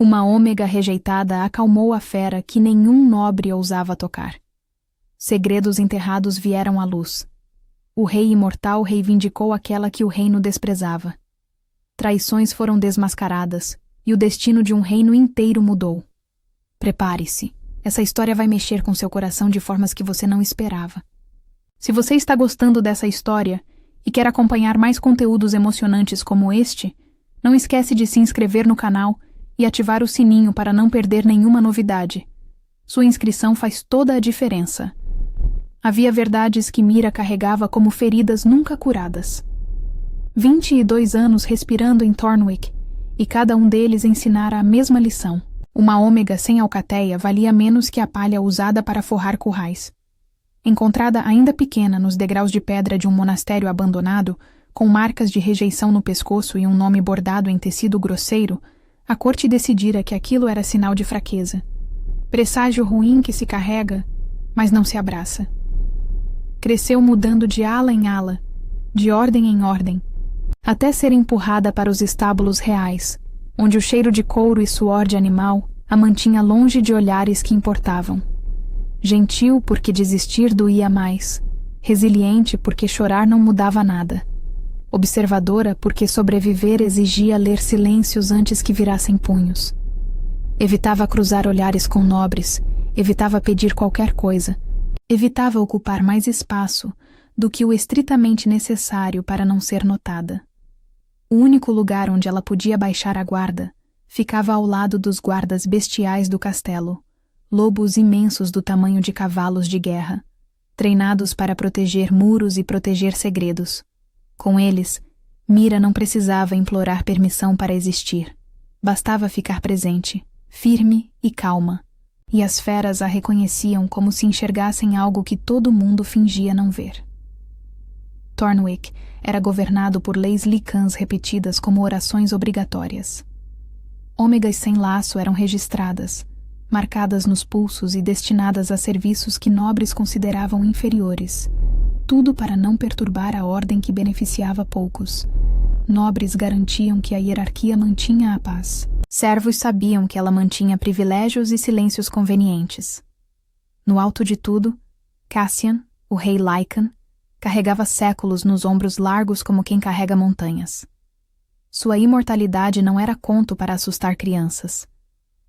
Uma ômega rejeitada acalmou a fera que nenhum nobre ousava tocar. Segredos enterrados vieram à luz. O rei imortal reivindicou aquela que o reino desprezava. Traições foram desmascaradas, e o destino de um reino inteiro mudou. Prepare-se, essa história vai mexer com seu coração de formas que você não esperava. Se você está gostando dessa história e quer acompanhar mais conteúdos emocionantes como este, não esquece de se inscrever no canal e ativar o sininho para não perder nenhuma novidade. Sua inscrição faz toda a diferença. Havia verdades que Mira carregava como feridas nunca curadas. 22 anos respirando em Thornwick, e cada um deles ensinara a mesma lição. Uma ômega sem alcateia valia menos que a palha usada para forrar currais. Encontrada ainda pequena nos degraus de pedra de um monastério abandonado, com marcas de rejeição no pescoço e um nome bordado em tecido grosseiro, a corte decidira que aquilo era sinal de fraqueza. Presságio ruim que se carrega, mas não se abraça. Cresceu mudando de ala em ala, de ordem em ordem, até ser empurrada para os estábulos reais, onde o cheiro de couro e suor de animal a mantinha longe de olhares que importavam. Gentil porque desistir doía mais, resiliente porque chorar não mudava nada, observadora porque sobreviver exigia ler silêncios antes que virassem punhos. Evitava cruzar olhares com nobres, evitava pedir qualquer coisa, evitava ocupar mais espaço do que o estritamente necessário para não ser notada. O único lugar onde ela podia baixar a guarda ficava ao lado dos guardas bestiais do castelo, lobos imensos do tamanho de cavalos de guerra, treinados para proteger muros e proteger segredos. Com eles, Mira não precisava implorar permissão para existir. Bastava ficar presente, firme e calma, e as feras a reconheciam como se enxergassem algo que todo mundo fingia não ver. Thornwick era governado por leis licãs repetidas como orações obrigatórias. Ômegas sem laço eram registradas, marcadas nos pulsos e destinadas a serviços que nobres consideravam inferiores, tudo para não perturbar a ordem que beneficiava poucos. Nobres garantiam que a hierarquia mantinha a paz. Servos sabiam que ela mantinha privilégios e silêncios convenientes. No alto de tudo, Cassian, o rei Lycan, carregava séculos nos ombros largos como quem carrega montanhas. Sua imortalidade não era conto para assustar crianças.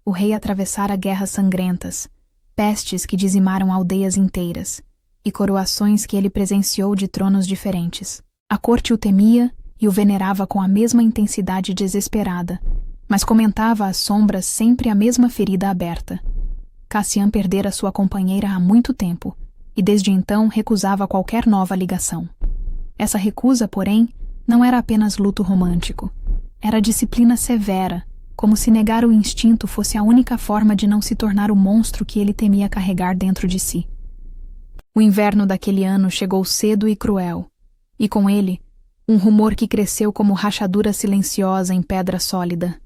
O rei atravessara guerras sangrentas, pestes que dizimaram aldeias inteiras, e coroações que ele presenciou de tronos diferentes. A corte o temia e o venerava com a mesma intensidade desesperada, mas comentava às sombras sempre a mesma ferida aberta. Cassian perdera sua companheira há muito tempo, e desde então recusava qualquer nova ligação. Essa recusa, porém, não era apenas luto romântico. Era disciplina severa, como se negar o instinto fosse a única forma de não se tornar o monstro que ele temia carregar dentro de si. O inverno daquele ano chegou cedo e cruel, e com ele, um rumor que cresceu como rachadura silenciosa em pedra sólida.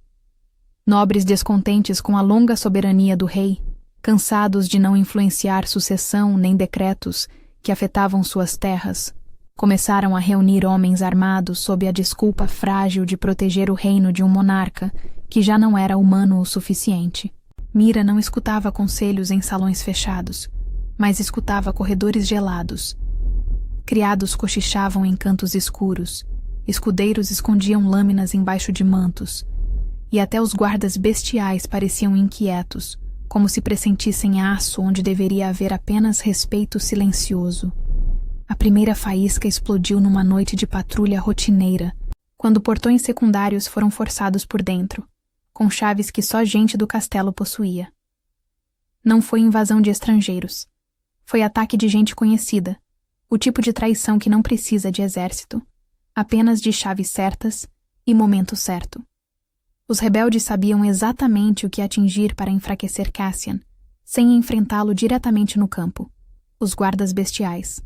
Nobres descontentes com a longa soberania do rei, cansados de não influenciar sucessão nem decretos que afetavam suas terras, começaram a reunir homens armados sob a desculpa frágil de proteger o reino de um monarca que já não era humano o suficiente. Mira não escutava conselhos em salões fechados, mas escutava corredores gelados. Criados cochichavam em cantos escuros, escudeiros escondiam lâminas embaixo de mantos, e até os guardas bestiais pareciam inquietos, como se pressentissem aço onde deveria haver apenas respeito silencioso. A primeira faísca explodiu numa noite de patrulha rotineira, quando portões secundários foram forçados por dentro, com chaves que só gente do castelo possuía. Não foi invasão de estrangeiros. Foi ataque de gente conhecida, o tipo de traição que não precisa de exército, apenas de chaves certas e momento certo. Os rebeldes sabiam exatamente o que atingir para enfraquecer Cassian, sem enfrentá-lo diretamente no campo. Os guardas bestiais.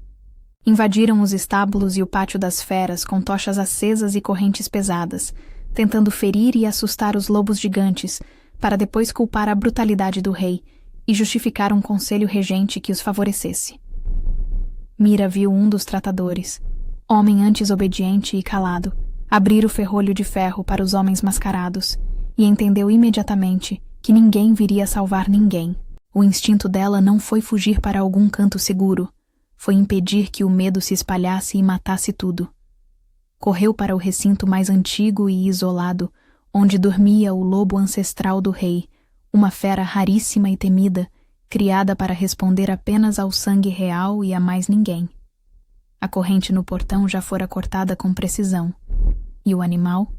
Invadiram os estábulos e o pátio das feras com tochas acesas e correntes pesadas, tentando ferir e assustar os lobos gigantes, para depois culpar a brutalidade do rei e justificar um conselho regente que os favorecesse. Mira viu um dos tratadores, homem antes obediente e calado, abrir o ferrolho de ferro para os homens mascarados e entendeu imediatamente que ninguém viria salvar ninguém. O instinto dela não foi fugir para algum canto seguro, foi impedir que o medo se espalhasse e matasse tudo. Correu para o recinto mais antigo e isolado, onde dormia o lobo ancestral do rei, uma fera raríssima e temida, criada para responder apenas ao sangue real e a mais ninguém. A corrente no portão já fora cortada com precisão, e o animal,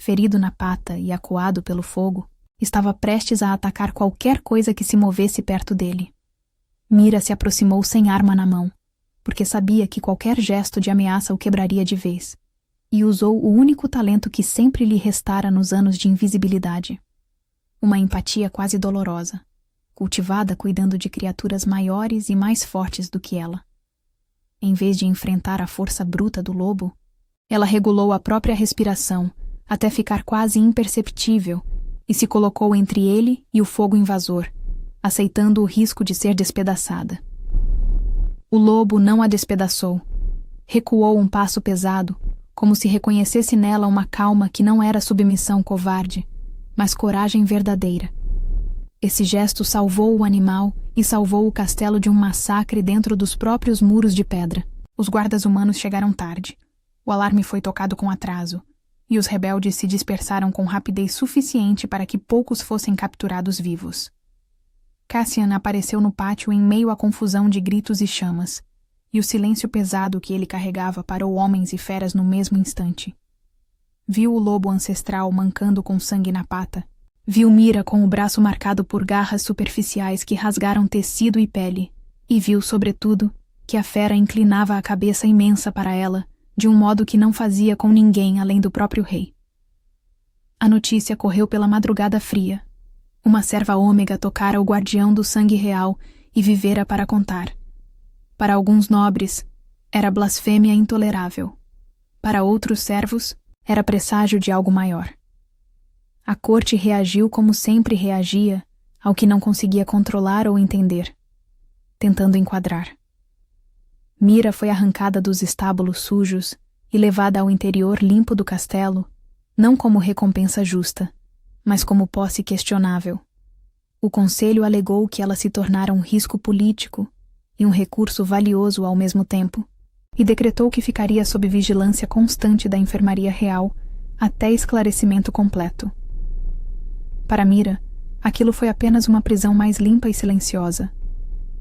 ferido na pata e acuado pelo fogo, estava prestes a atacar qualquer coisa que se movesse perto dele. Mira se aproximou sem arma na mão, porque sabia que qualquer gesto de ameaça o quebraria de vez, e usou o único talento que sempre lhe restara nos anos de invisibilidade. Uma empatia quase dolorosa, cultivada cuidando de criaturas maiores e mais fortes do que ela. Em vez de enfrentar a força bruta do lobo, ela regulou a própria respiração, até ficar quase imperceptível, e se colocou entre ele e o fogo invasor, aceitando o risco de ser despedaçada. O lobo não a despedaçou. Recuou um passo pesado, como se reconhecesse nela uma calma que não era submissão covarde, mas coragem verdadeira. Esse gesto salvou o animal e salvou o castelo de um massacre dentro dos próprios muros de pedra. Os guardas humanos chegaram tarde. O alarme foi tocado com atraso, e os rebeldes se dispersaram com rapidez suficiente para que poucos fossem capturados vivos. Cassian apareceu no pátio em meio à confusão de gritos e chamas, e o silêncio pesado que ele carregava parou homens e feras no mesmo instante. Viu o lobo ancestral mancando com sangue na pata. Viu Mira com o braço marcado por garras superficiais que rasgaram tecido e pele. E viu, sobretudo, que a fera inclinava a cabeça imensa para ela, de um modo que não fazia com ninguém além do próprio rei. A notícia correu pela madrugada fria. Uma serva ômega tocara o guardião do sangue real e vivera para contar. Para alguns nobres, era blasfêmia intolerável. Para outros servos, era presságio de algo maior. A corte reagiu como sempre reagia ao que não conseguia controlar ou entender, tentando enquadrar. Mira foi arrancada dos estábulos sujos e levada ao interior limpo do castelo, não como recompensa justa, mas como posse questionável. O conselho alegou que ela se tornara um risco político e um recurso valioso ao mesmo tempo, e decretou que ficaria sob vigilância constante da enfermaria real até esclarecimento completo. Para Mira, aquilo foi apenas uma prisão mais limpa e silenciosa.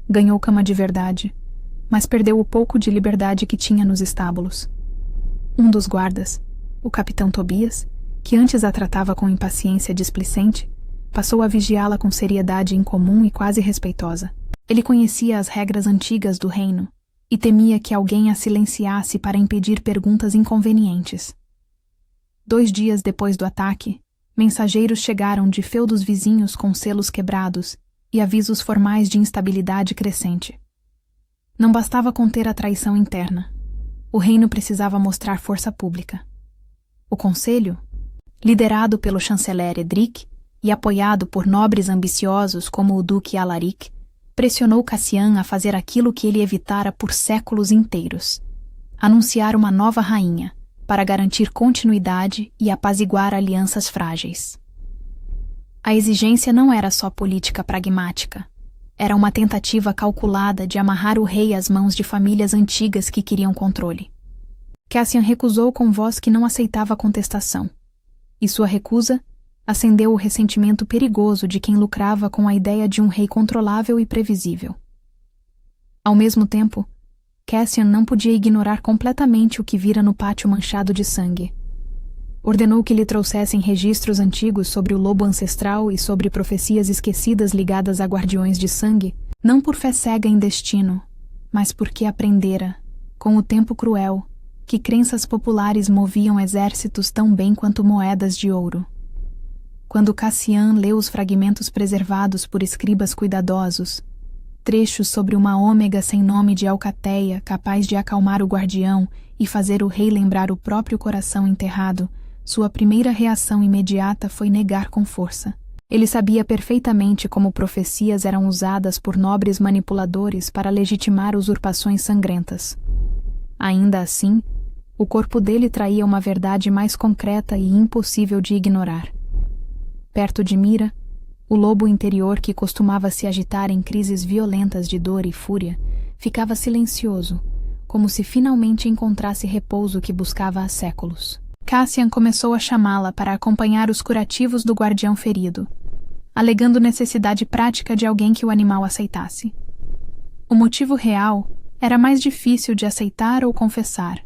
Ganhou cama de verdade, mas perdeu o pouco de liberdade que tinha nos estábulos. Um dos guardas, o capitão Tobias, que antes a tratava com impaciência displicente, passou a vigiá-la com seriedade incomum e quase respeitosa. Ele conhecia as regras antigas do reino e temia que alguém a silenciasse para impedir perguntas inconvenientes. 2 dias depois do ataque, mensageiros chegaram de feudos vizinhos com selos quebrados e avisos formais de instabilidade crescente. Não bastava conter a traição interna. O reino precisava mostrar força pública. O conselho, liderado pelo chanceler Edric e apoiado por nobres ambiciosos como o duque Alaric, pressionou Cassian a fazer aquilo que ele evitara por séculos inteiros: anunciar uma nova rainha, para garantir continuidade e apaziguar alianças frágeis. A exigência não era só política pragmática. Era uma tentativa calculada de amarrar o rei às mãos de famílias antigas que queriam controle. Cassian recusou com voz que não aceitava a contestação, e sua recusa acendeu o ressentimento perigoso de quem lucrava com a ideia de um rei controlável e previsível. Ao mesmo tempo, Cassian não podia ignorar completamente o que vira no pátio manchado de sangue. Ordenou que lhe trouxessem registros antigos sobre o lobo ancestral e sobre profecias esquecidas ligadas a guardiões de sangue, não por fé cega em destino, mas porque aprendera, com o tempo cruel, que crenças populares moviam exércitos tão bem quanto moedas de ouro. Quando Cassian leu os fragmentos preservados por escribas cuidadosos, trechos sobre uma ômega sem nome de alcateia capaz de acalmar o guardião e fazer o rei lembrar o próprio coração enterrado, sua primeira reação imediata foi negar com força. Ele sabia perfeitamente como profecias eram usadas por nobres manipuladores para legitimar usurpações sangrentas. Ainda assim, o corpo dele traía uma verdade mais concreta e impossível de ignorar. Perto de Mira, o lobo interior que costumava se agitar em crises violentas de dor e fúria, ficava silencioso, como se finalmente encontrasse repouso que buscava há séculos. Cassian começou a chamá-la para acompanhar os curativos do guardião ferido, alegando necessidade prática de alguém que o animal aceitasse. O motivo real era mais difícil de aceitar ou confessar.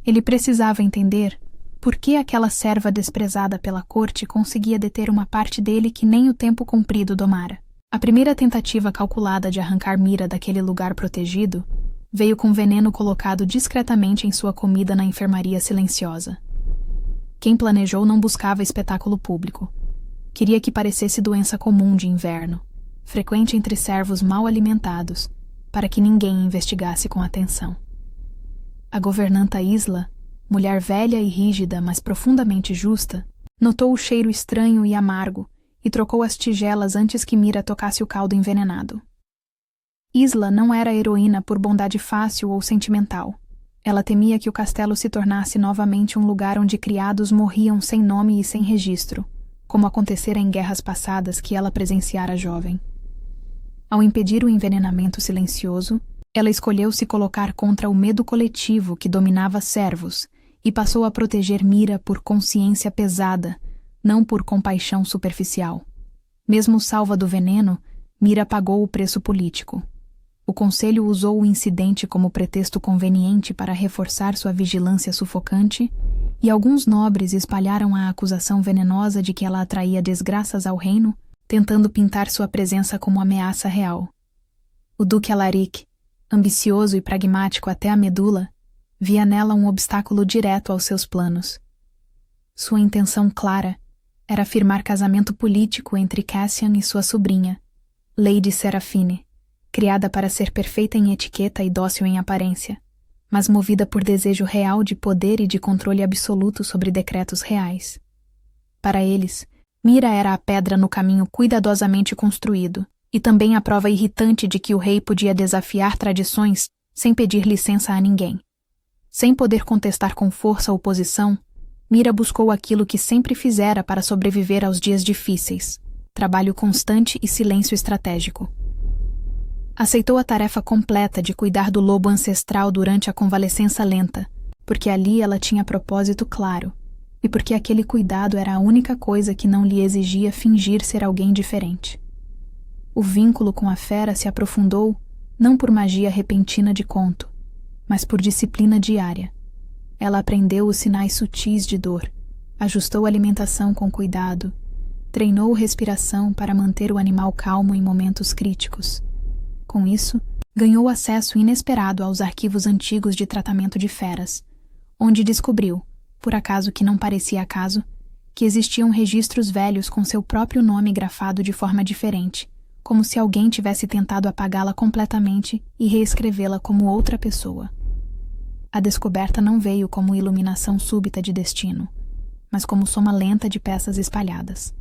Ele precisava entender por que aquela serva desprezada pela corte conseguia deter uma parte dele que nem o tempo comprido domara. A primeira tentativa calculada de arrancar Mira daquele lugar protegido veio com veneno colocado discretamente em sua comida na enfermaria silenciosa. Quem planejou não buscava espetáculo público. Queria que parecesse doença comum de inverno, frequente entre servos mal alimentados, para que ninguém investigasse com atenção. A governanta Isla, mulher velha e rígida, mas profundamente justa, notou o cheiro estranho e amargo e trocou as tigelas antes que Mira tocasse o caldo envenenado. Isla não era heroína por bondade fácil ou sentimental. Ela temia que o castelo se tornasse novamente um lugar onde criados morriam sem nome e sem registro, como acontecera em guerras passadas que ela presenciara jovem. Ao impedir o envenenamento silencioso, ela escolheu se colocar contra o medo coletivo que dominava servos e passou a proteger Mira por consciência pesada, não por compaixão superficial. Mesmo salva do veneno, Mira pagou o preço político. O conselho usou o incidente como pretexto conveniente para reforçar sua vigilância sufocante, e alguns nobres espalharam a acusação venenosa de que ela atraía desgraças ao reino, tentando pintar sua presença como ameaça real. O duque Alaric, ambicioso e pragmático até a medula, via nela um obstáculo direto aos seus planos. Sua intenção clara era firmar casamento político entre Cassian e sua sobrinha, Lady Serafine, criada para ser perfeita em etiqueta e dócil em aparência, mas movida por desejo real de poder e de controle absoluto sobre decretos reais. Para eles, Mira era a pedra no caminho cuidadosamente construído, e também a prova irritante de que o rei podia desafiar tradições sem pedir licença a ninguém. Sem poder contestar com força a oposição, Mira buscou aquilo que sempre fizera para sobreviver aos dias difíceis: trabalho constante e silêncio estratégico. Aceitou a tarefa completa de cuidar do lobo ancestral durante a convalescença lenta, porque ali ela tinha propósito claro, e porque aquele cuidado era a única coisa que não lhe exigia fingir ser alguém diferente. O vínculo com a fera se aprofundou não por magia repentina de conto, mas por disciplina diária. Ela aprendeu os sinais sutis de dor, ajustou a alimentação com cuidado, treinou respiração para manter o animal calmo em momentos críticos. Com isso, ganhou acesso inesperado aos arquivos antigos de tratamento de feras, onde descobriu, por acaso que não parecia acaso, que existiam registros velhos com seu próprio nome grafado de forma diferente, como se alguém tivesse tentado apagá-la completamente e reescrevê-la como outra pessoa. A descoberta não veio como iluminação súbita de destino, mas como soma lenta de peças espalhadas.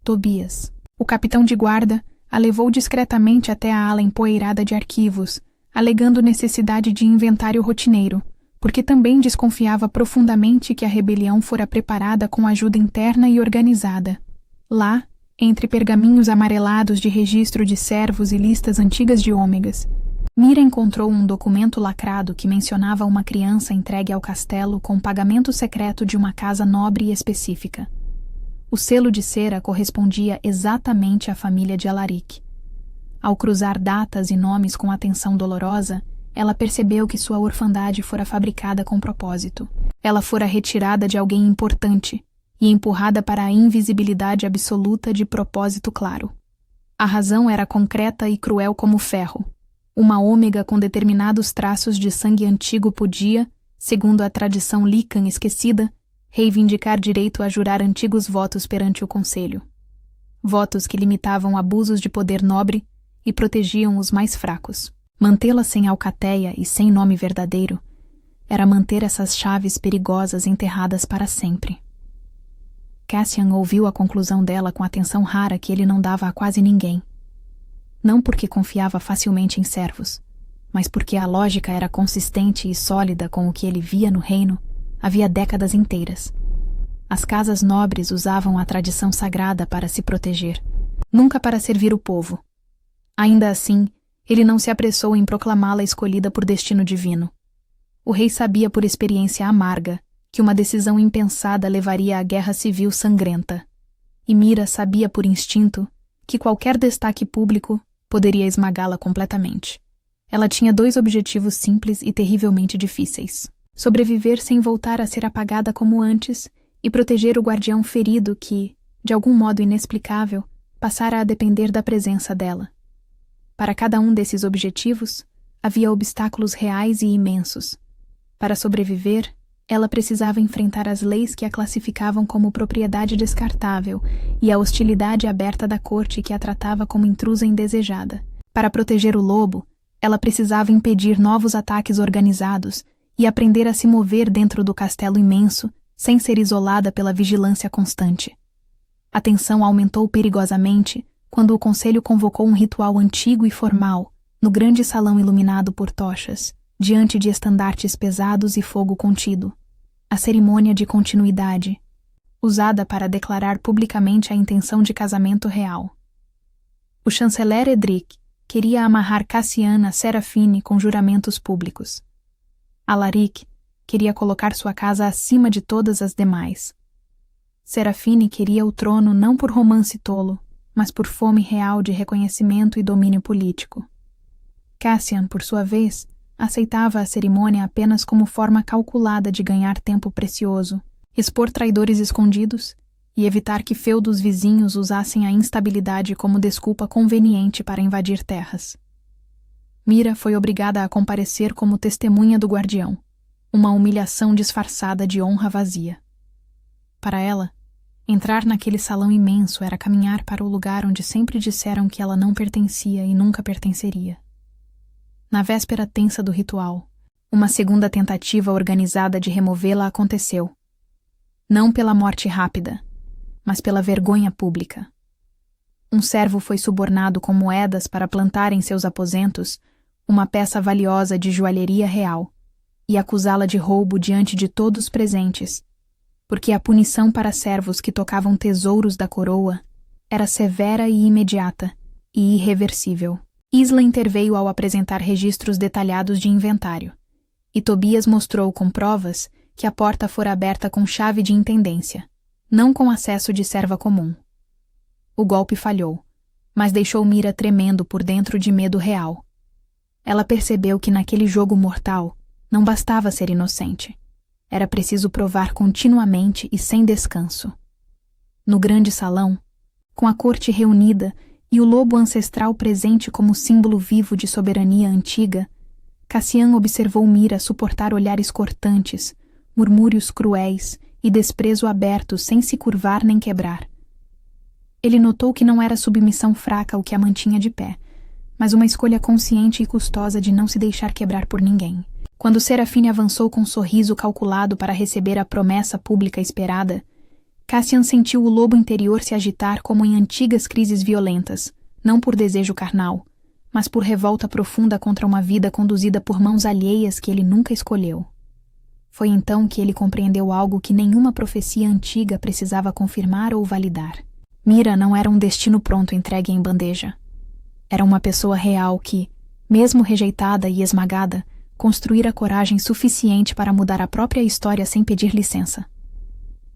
Tobias, o capitão de guarda, a levou discretamente até a ala empoeirada de arquivos, alegando necessidade de inventário rotineiro, porque também desconfiava profundamente que a rebelião fora preparada com ajuda interna e organizada. Lá, entre pergaminhos amarelados de registro de servos e listas antigas de ômegas, Mira encontrou um documento lacrado que mencionava uma criança entregue ao castelo com pagamento secreto de uma casa nobre e específica. O selo de cera correspondia exatamente à família de Alaric. Ao cruzar datas e nomes com atenção dolorosa, ela percebeu que sua orfandade fora fabricada com propósito. Ela fora retirada de alguém importante e empurrada para a invisibilidade absoluta de propósito claro. A razão era concreta e cruel como ferro. Uma ômega com determinados traços de sangue antigo podia, segundo a tradição Lycan esquecida, reivindicar direito a jurar antigos votos perante o conselho. Votos que limitavam abusos de poder nobre e protegiam os mais fracos. Mantê-la sem alcateia e sem nome verdadeiro era manter essas chaves perigosas enterradas para sempre. Cassian ouviu a conclusão dela com atenção rara que ele não dava a quase ninguém. Não porque confiava facilmente em servos, mas porque a lógica era consistente e sólida com o que ele via no reino havia décadas inteiras. As casas nobres usavam a tradição sagrada para se proteger, nunca para servir o povo. Ainda assim, ele não se apressou em proclamá-la escolhida por destino divino. O rei sabia por experiência amarga que uma decisão impensada levaria à guerra civil sangrenta. E Mira sabia por instinto que qualquer destaque público poderia esmagá-la completamente. Ela tinha 2 objetivos simples e terrivelmente difíceis: sobreviver sem voltar a ser apagada como antes e proteger o guardião ferido que, de algum modo inexplicável, passara a depender da presença dela. Para cada um desses objetivos, havia obstáculos reais e imensos. Para sobreviver, ela precisava enfrentar as leis que a classificavam como propriedade descartável e a hostilidade aberta da corte que a tratava como intrusa indesejada. Para proteger o lobo, ela precisava impedir novos ataques organizados e aprender a se mover dentro do castelo imenso, sem ser isolada pela vigilância constante. A tensão aumentou perigosamente quando o conselho convocou um ritual antigo e formal, no grande salão iluminado por tochas, diante de estandartes pesados e fogo contido. A cerimônia de continuidade, usada para declarar publicamente a intenção de casamento real. O chanceler Edric queria amarrar Cassian a Serafine com juramentos públicos. Alaric queria colocar sua casa acima de todas as demais. Serafine queria o trono não por romance tolo, mas por fome real de reconhecimento e domínio político. Cassian, por sua vez, aceitava a cerimônia apenas como forma calculada de ganhar tempo precioso, expor traidores escondidos e evitar que feudos vizinhos usassem a instabilidade como desculpa conveniente para invadir terras. Mira foi obrigada a comparecer como testemunha do guardião, uma humilhação disfarçada de honra vazia. Para ela, entrar naquele salão imenso era caminhar para o lugar onde sempre disseram que ela não pertencia e nunca pertenceria. Na véspera tensa do ritual, uma segunda tentativa organizada de removê-la aconteceu. Não pela morte rápida, mas pela vergonha pública. Um servo foi subornado com moedas para plantar em seus aposentos uma peça valiosa de joalheria real e acusá-la de roubo diante de todos presentes, porque a punição para servos que tocavam tesouros da coroa era severa e imediata e irreversível. Isla interveio ao apresentar registros detalhados de inventário, e Tobias mostrou com provas que a porta fora aberta com chave de intendência, não com acesso de serva comum. O golpe falhou, mas deixou Mira tremendo por dentro de medo real. Ela percebeu que naquele jogo mortal não bastava ser inocente. Era preciso provar continuamente e sem descanso. No grande salão, com a corte reunida e o lobo ancestral presente como símbolo vivo de soberania antiga, Cassian observou Mira suportar olhares cortantes, murmúrios cruéis e desprezo aberto sem se curvar nem quebrar. Ele notou que não era submissão fraca o que a mantinha de pé, mas uma escolha consciente e custosa de não se deixar quebrar por ninguém. Quando Serafine avançou com um sorriso calculado para receber a promessa pública esperada, Cassian sentiu o lobo interior se agitar como em antigas crises violentas, não por desejo carnal, mas por revolta profunda contra uma vida conduzida por mãos alheias que ele nunca escolheu. Foi então que ele compreendeu algo que nenhuma profecia antiga precisava confirmar ou validar. Mira não era um destino pronto entregue em bandeja. Era uma pessoa real que, mesmo rejeitada e esmagada, construíra coragem suficiente para mudar a própria história sem pedir licença.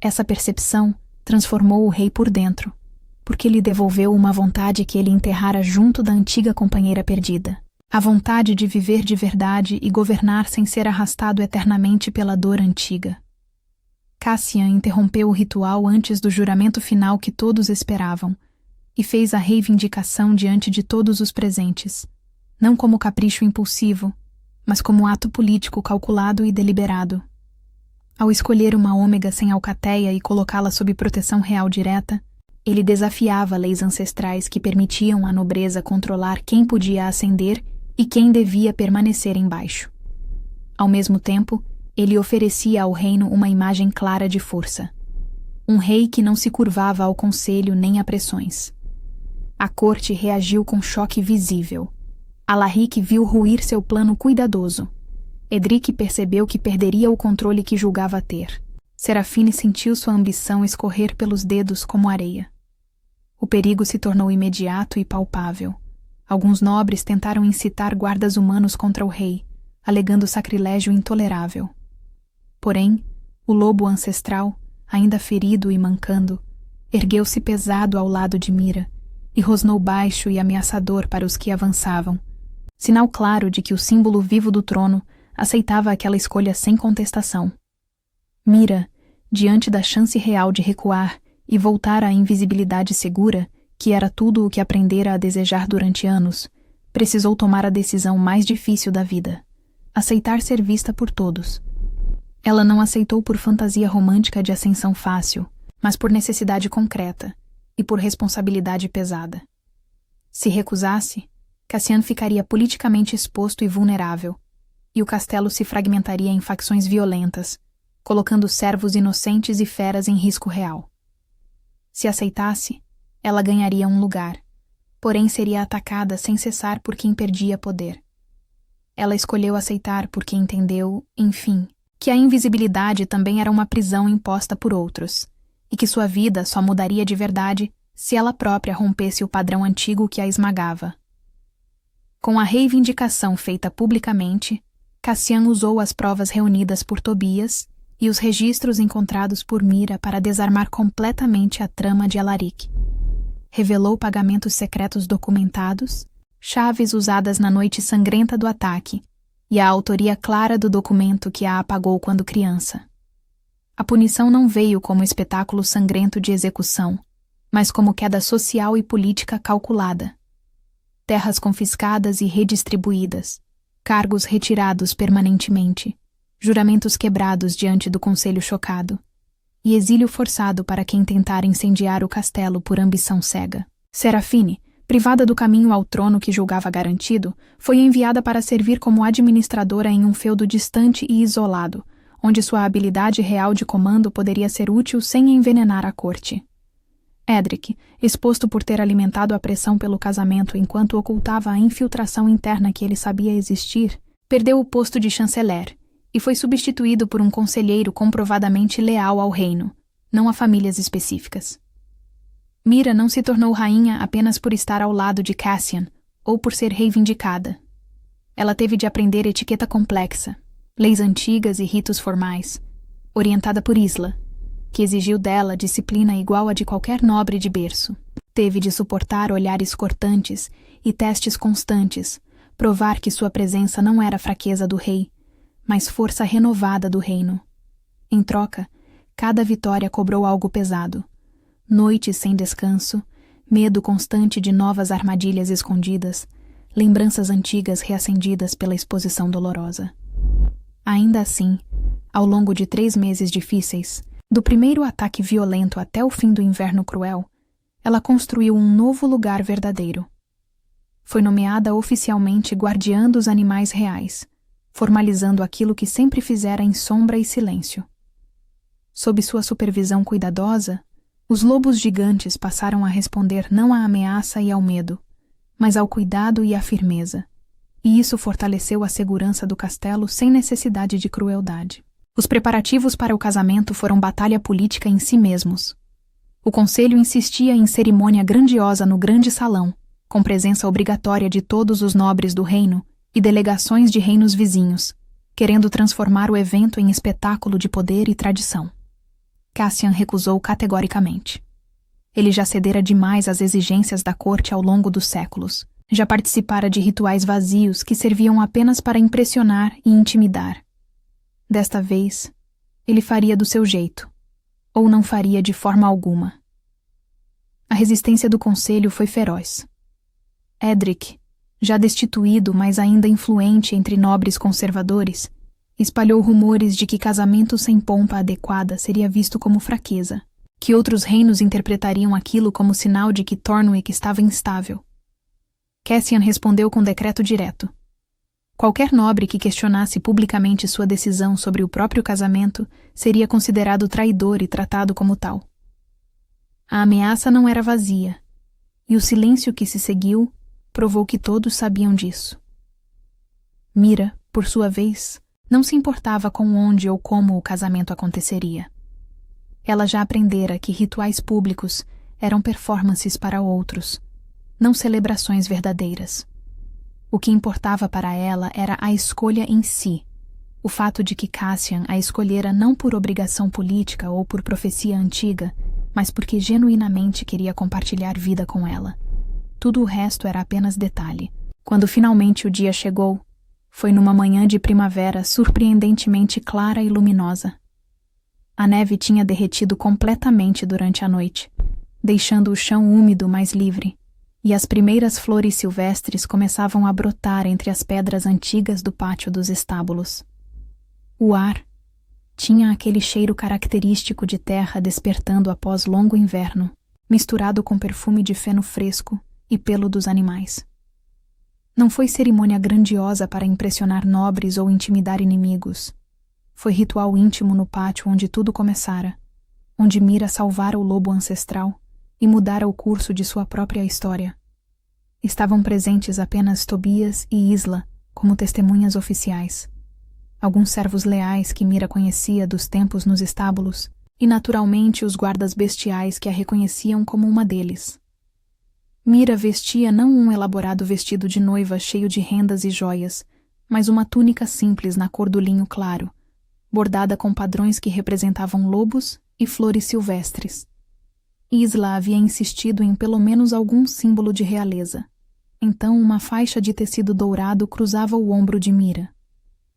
Essa percepção transformou o rei por dentro, porque lhe devolveu uma vontade que ele enterrara junto da antiga companheira perdida. A vontade de viver de verdade e governar sem ser arrastado eternamente pela dor antiga. Cassian interrompeu o ritual antes do juramento final que todos esperavam e fez a reivindicação diante de todos os presentes, não como capricho impulsivo, mas como ato político calculado e deliberado. Ao escolher uma ômega sem alcateia e colocá-la sob proteção real direta, ele desafiava leis ancestrais que permitiam à nobreza controlar quem podia ascender e quem devia permanecer embaixo. Ao mesmo tempo, ele oferecia ao reino uma imagem clara de força. Um rei que não se curvava ao conselho nem a pressões. A corte reagiu com choque visível. Alaric viu ruir seu plano cuidadoso. Edric percebeu que perderia o controle que julgava ter. Serafine sentiu sua ambição escorrer pelos dedos como areia. O perigo se tornou imediato e palpável. Alguns nobres tentaram incitar guardas humanos contra o rei, alegando sacrilégio intolerável. Porém, o lobo ancestral, ainda ferido e mancando, ergueu-se pesado ao lado de Mira e rosnou baixo e ameaçador para os que avançavam, sinal claro de que o símbolo vivo do trono aceitava aquela escolha sem contestação. Mira, diante da chance real de recuar e voltar à invisibilidade segura, que era tudo o que aprendera a desejar durante anos, precisou tomar a decisão mais difícil da vida: aceitar ser vista por todos. Ela não aceitou por fantasia romântica de ascensão fácil, mas por necessidade concreta e por responsabilidade pesada. Se recusasse, Cassian ficaria politicamente exposto e vulnerável, e o castelo se fragmentaria em facções violentas, colocando servos inocentes e feras em risco real. Se aceitasse, ela ganharia um lugar, porém seria atacada sem cessar por quem perdia poder. Ela escolheu aceitar porque entendeu, enfim, que a invisibilidade também era uma prisão imposta por outros, e que sua vida só mudaria de verdade se ela própria rompesse o padrão antigo que a esmagava. Com a reivindicação feita publicamente, Cassian usou as provas reunidas por Tobias e os registros encontrados por Mira para desarmar completamente a trama de Alaric. Revelou pagamentos secretos documentados, chaves usadas na noite sangrenta do ataque e a autoria clara do documento que a apagou quando criança. A punição não veio como espetáculo sangrento de execução, mas como queda social e política calculada. Terras confiscadas e redistribuídas, cargos retirados permanentemente, juramentos quebrados diante do conselho chocado, e exílio forçado para quem tentar incendiar o castelo por ambição cega. Serafine, privada do caminho ao trono que julgava garantido, foi enviada para servir como administradora em um feudo distante e isolado, onde sua habilidade real de comando poderia ser útil sem envenenar a corte. Edric, exposto por ter alimentado a pressão pelo casamento enquanto ocultava a infiltração interna que ele sabia existir, perdeu o posto de chanceler e foi substituído por um conselheiro comprovadamente leal ao reino, não a famílias específicas. Mira não se tornou rainha apenas por estar ao lado de Cassian ou por ser reivindicada. Ela teve de aprender etiqueta complexa, leis antigas e ritos formais, orientada por Isla, que exigiu dela disciplina igual a de qualquer nobre de berço. Teve de suportar olhares cortantes e testes constantes, provar que sua presença não era fraqueza do rei, mas força renovada do reino. Em troca, cada vitória cobrou algo pesado: noites sem descanso, medo constante de novas armadilhas escondidas, lembranças antigas reacendidas pela exposição dolorosa. Ainda assim, ao longo de 3 meses difíceis, do primeiro ataque violento até o fim do inverno cruel, ela construiu um novo lugar verdadeiro. Foi nomeada oficialmente guardiã dos animais reais, formalizando aquilo que sempre fizera em sombra e silêncio. Sob sua supervisão cuidadosa, os lobos gigantes passaram a responder não à ameaça e ao medo, mas ao cuidado e à firmeza, e isso fortaleceu a segurança do castelo sem necessidade de crueldade. Os preparativos para o casamento foram batalha política em si mesmos. O conselho insistia em cerimônia grandiosa no grande salão, com presença obrigatória de todos os nobres do reino e delegações de reinos vizinhos, querendo transformar o evento em espetáculo de poder e tradição. Cassian recusou categoricamente. Ele já cedera demais às exigências da corte ao longo dos séculos. Já participara de rituais vazios que serviam apenas para impressionar e intimidar. Desta vez, ele faria do seu jeito, ou não faria de forma alguma. A resistência do conselho foi feroz. Edric, já destituído, mas ainda influente entre nobres conservadores, espalhou rumores de que casamento sem pompa adequada seria visto como fraqueza, que outros reinos interpretariam aquilo como sinal de que Thornwick estava instável. Cassian respondeu com decreto direto. Qualquer nobre que questionasse publicamente sua decisão sobre o próprio casamento seria considerado traidor e tratado como tal. A ameaça não era vazia, e o silêncio que se seguiu provou que todos sabiam disso. Mira, por sua vez, não se importava com onde ou como o casamento aconteceria. Ela já aprendera que rituais públicos eram performances para outros, não celebrações verdadeiras. O que importava para ela era a escolha em si, o fato de que Cassian a escolhera não por obrigação política ou por profecia antiga, mas porque genuinamente queria compartilhar vida com ela. Tudo o resto era apenas detalhe. Quando finalmente o dia chegou, foi numa manhã de primavera surpreendentemente clara e luminosa. A neve tinha derretido completamente durante a noite, deixando o chão úmido mais livre, e as primeiras flores silvestres começavam a brotar entre as pedras antigas do pátio dos estábulos. O ar tinha aquele cheiro característico de terra despertando após longo inverno, misturado com perfume de feno fresco e pelo dos animais. Não foi cerimônia grandiosa para impressionar nobres ou intimidar inimigos. Foi ritual íntimo no pátio onde tudo começara, onde Mira salvara o lobo ancestral e mudara o curso de sua própria história. Estavam presentes apenas Tobias e Isla como testemunhas oficiais, alguns servos leais que Mira conhecia dos tempos nos estábulos e, naturalmente, os guardas bestiais que a reconheciam como uma deles. Mira vestia não um elaborado vestido de noiva cheio de rendas e joias, mas uma túnica simples na cor do linho claro, bordada com padrões que representavam lobos e flores silvestres. Isla havia insistido em pelo menos algum símbolo de realeza. Então uma faixa de tecido dourado cruzava o ombro de Mira.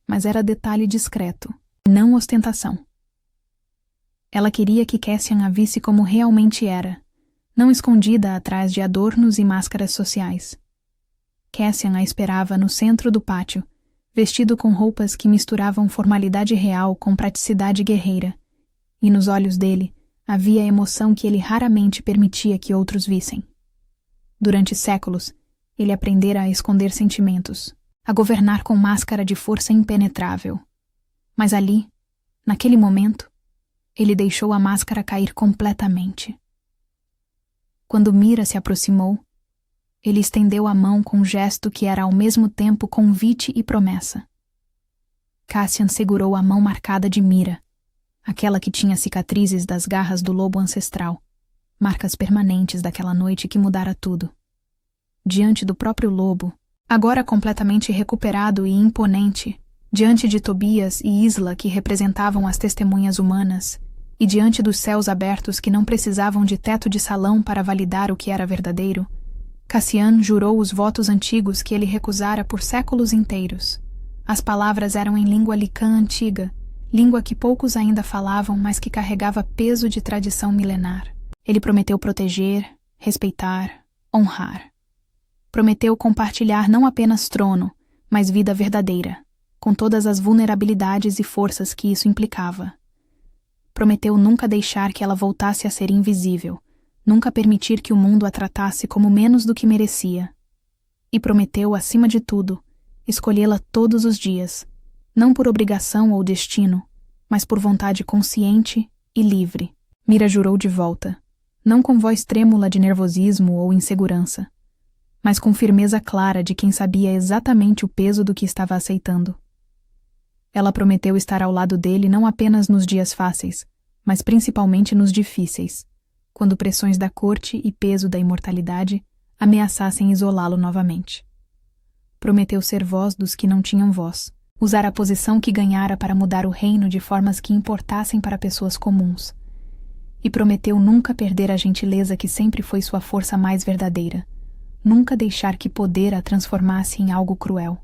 Mas era detalhe discreto, não ostentação. Ela queria que Cassian a visse como realmente era, não escondida atrás de adornos e máscaras sociais. Cassian a esperava no centro do pátio, vestido com roupas que misturavam formalidade real com praticidade guerreira, e nos olhos dele havia a emoção que ele raramente permitia que outros vissem. Durante séculos, ele aprendera a esconder sentimentos, a governar com máscara de força impenetrável. Mas ali, naquele momento, ele deixou a máscara cair completamente. Quando Mira se aproximou, ele estendeu a mão com um gesto que era ao mesmo tempo convite e promessa. Cassian segurou a mão marcada de Mira, aquela que tinha cicatrizes das garras do lobo ancestral, marcas permanentes daquela noite que mudara tudo. Diante do próprio lobo, agora completamente recuperado e imponente, diante de Tobias e Isla que representavam as testemunhas humanas, e diante dos céus abertos que não precisavam de teto de salão para validar o que era verdadeiro, Cassian jurou os votos antigos que ele recusara por séculos inteiros. As palavras eram em língua licã antiga, língua que poucos ainda falavam, mas que carregava peso de tradição milenar. Ele prometeu proteger, respeitar, honrar. Prometeu compartilhar não apenas trono, mas vida verdadeira, com todas as vulnerabilidades e forças que isso implicava. Prometeu nunca deixar que ela voltasse a ser invisível, nunca permitir que o mundo a tratasse como menos do que merecia. E prometeu, acima de tudo, escolhê-la todos os dias, não por obrigação ou destino, mas por vontade consciente e livre. Mira jurou de volta, não com voz trêmula de nervosismo ou insegurança, mas com firmeza clara de quem sabia exatamente o peso do que estava aceitando. Ela prometeu estar ao lado dele não apenas nos dias fáceis, mas principalmente nos difíceis, quando pressões da corte e peso da imortalidade ameaçassem isolá-lo novamente. Prometeu ser voz dos que não tinham voz, usar a posição que ganhara para mudar o reino de formas que importassem para pessoas comuns. E prometeu nunca perder a gentileza que sempre foi sua força mais verdadeira, nunca deixar que poder a transformasse em algo cruel.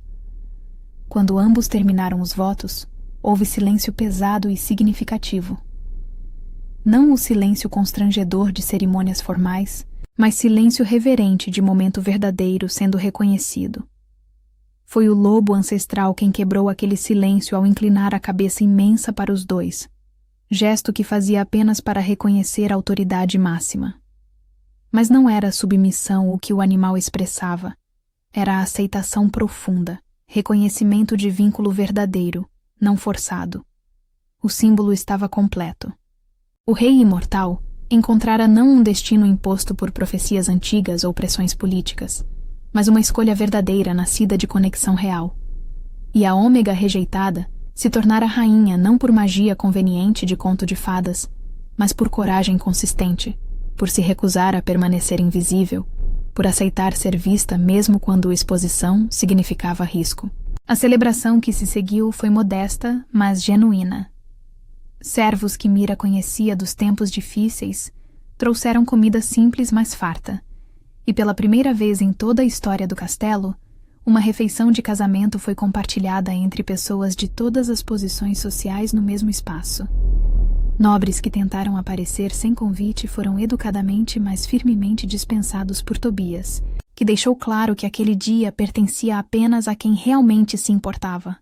Quando ambos terminaram os votos, houve silêncio pesado e significativo. Não o silêncio constrangedor de cerimônias formais, mas silêncio reverente de momento verdadeiro sendo reconhecido. Foi o lobo ancestral quem quebrou aquele silêncio ao inclinar a cabeça imensa para os dois, gesto que fazia apenas para reconhecer a autoridade máxima. Mas não era submissão o que o animal expressava, era a aceitação profunda, reconhecimento de vínculo verdadeiro, não forçado. O símbolo estava completo. O rei imortal encontrara não um destino imposto por profecias antigas ou pressões políticas, mas uma escolha verdadeira nascida de conexão real. E a ômega rejeitada se tornara rainha não por magia conveniente de conto de fadas, mas por coragem consistente, por se recusar a permanecer invisível, por aceitar ser vista mesmo quando exposição significava risco. A celebração que se seguiu foi modesta, mas genuína. Servos que Mira conhecia dos tempos difíceis trouxeram comida simples, mas farta, e pela primeira vez em toda a história do castelo, uma refeição de casamento foi compartilhada entre pessoas de todas as posições sociais no mesmo espaço. Nobres que tentaram aparecer sem convite foram educadamente, mas firmemente dispensados por Tobias, que deixou claro que aquele dia pertencia apenas a quem realmente se importava,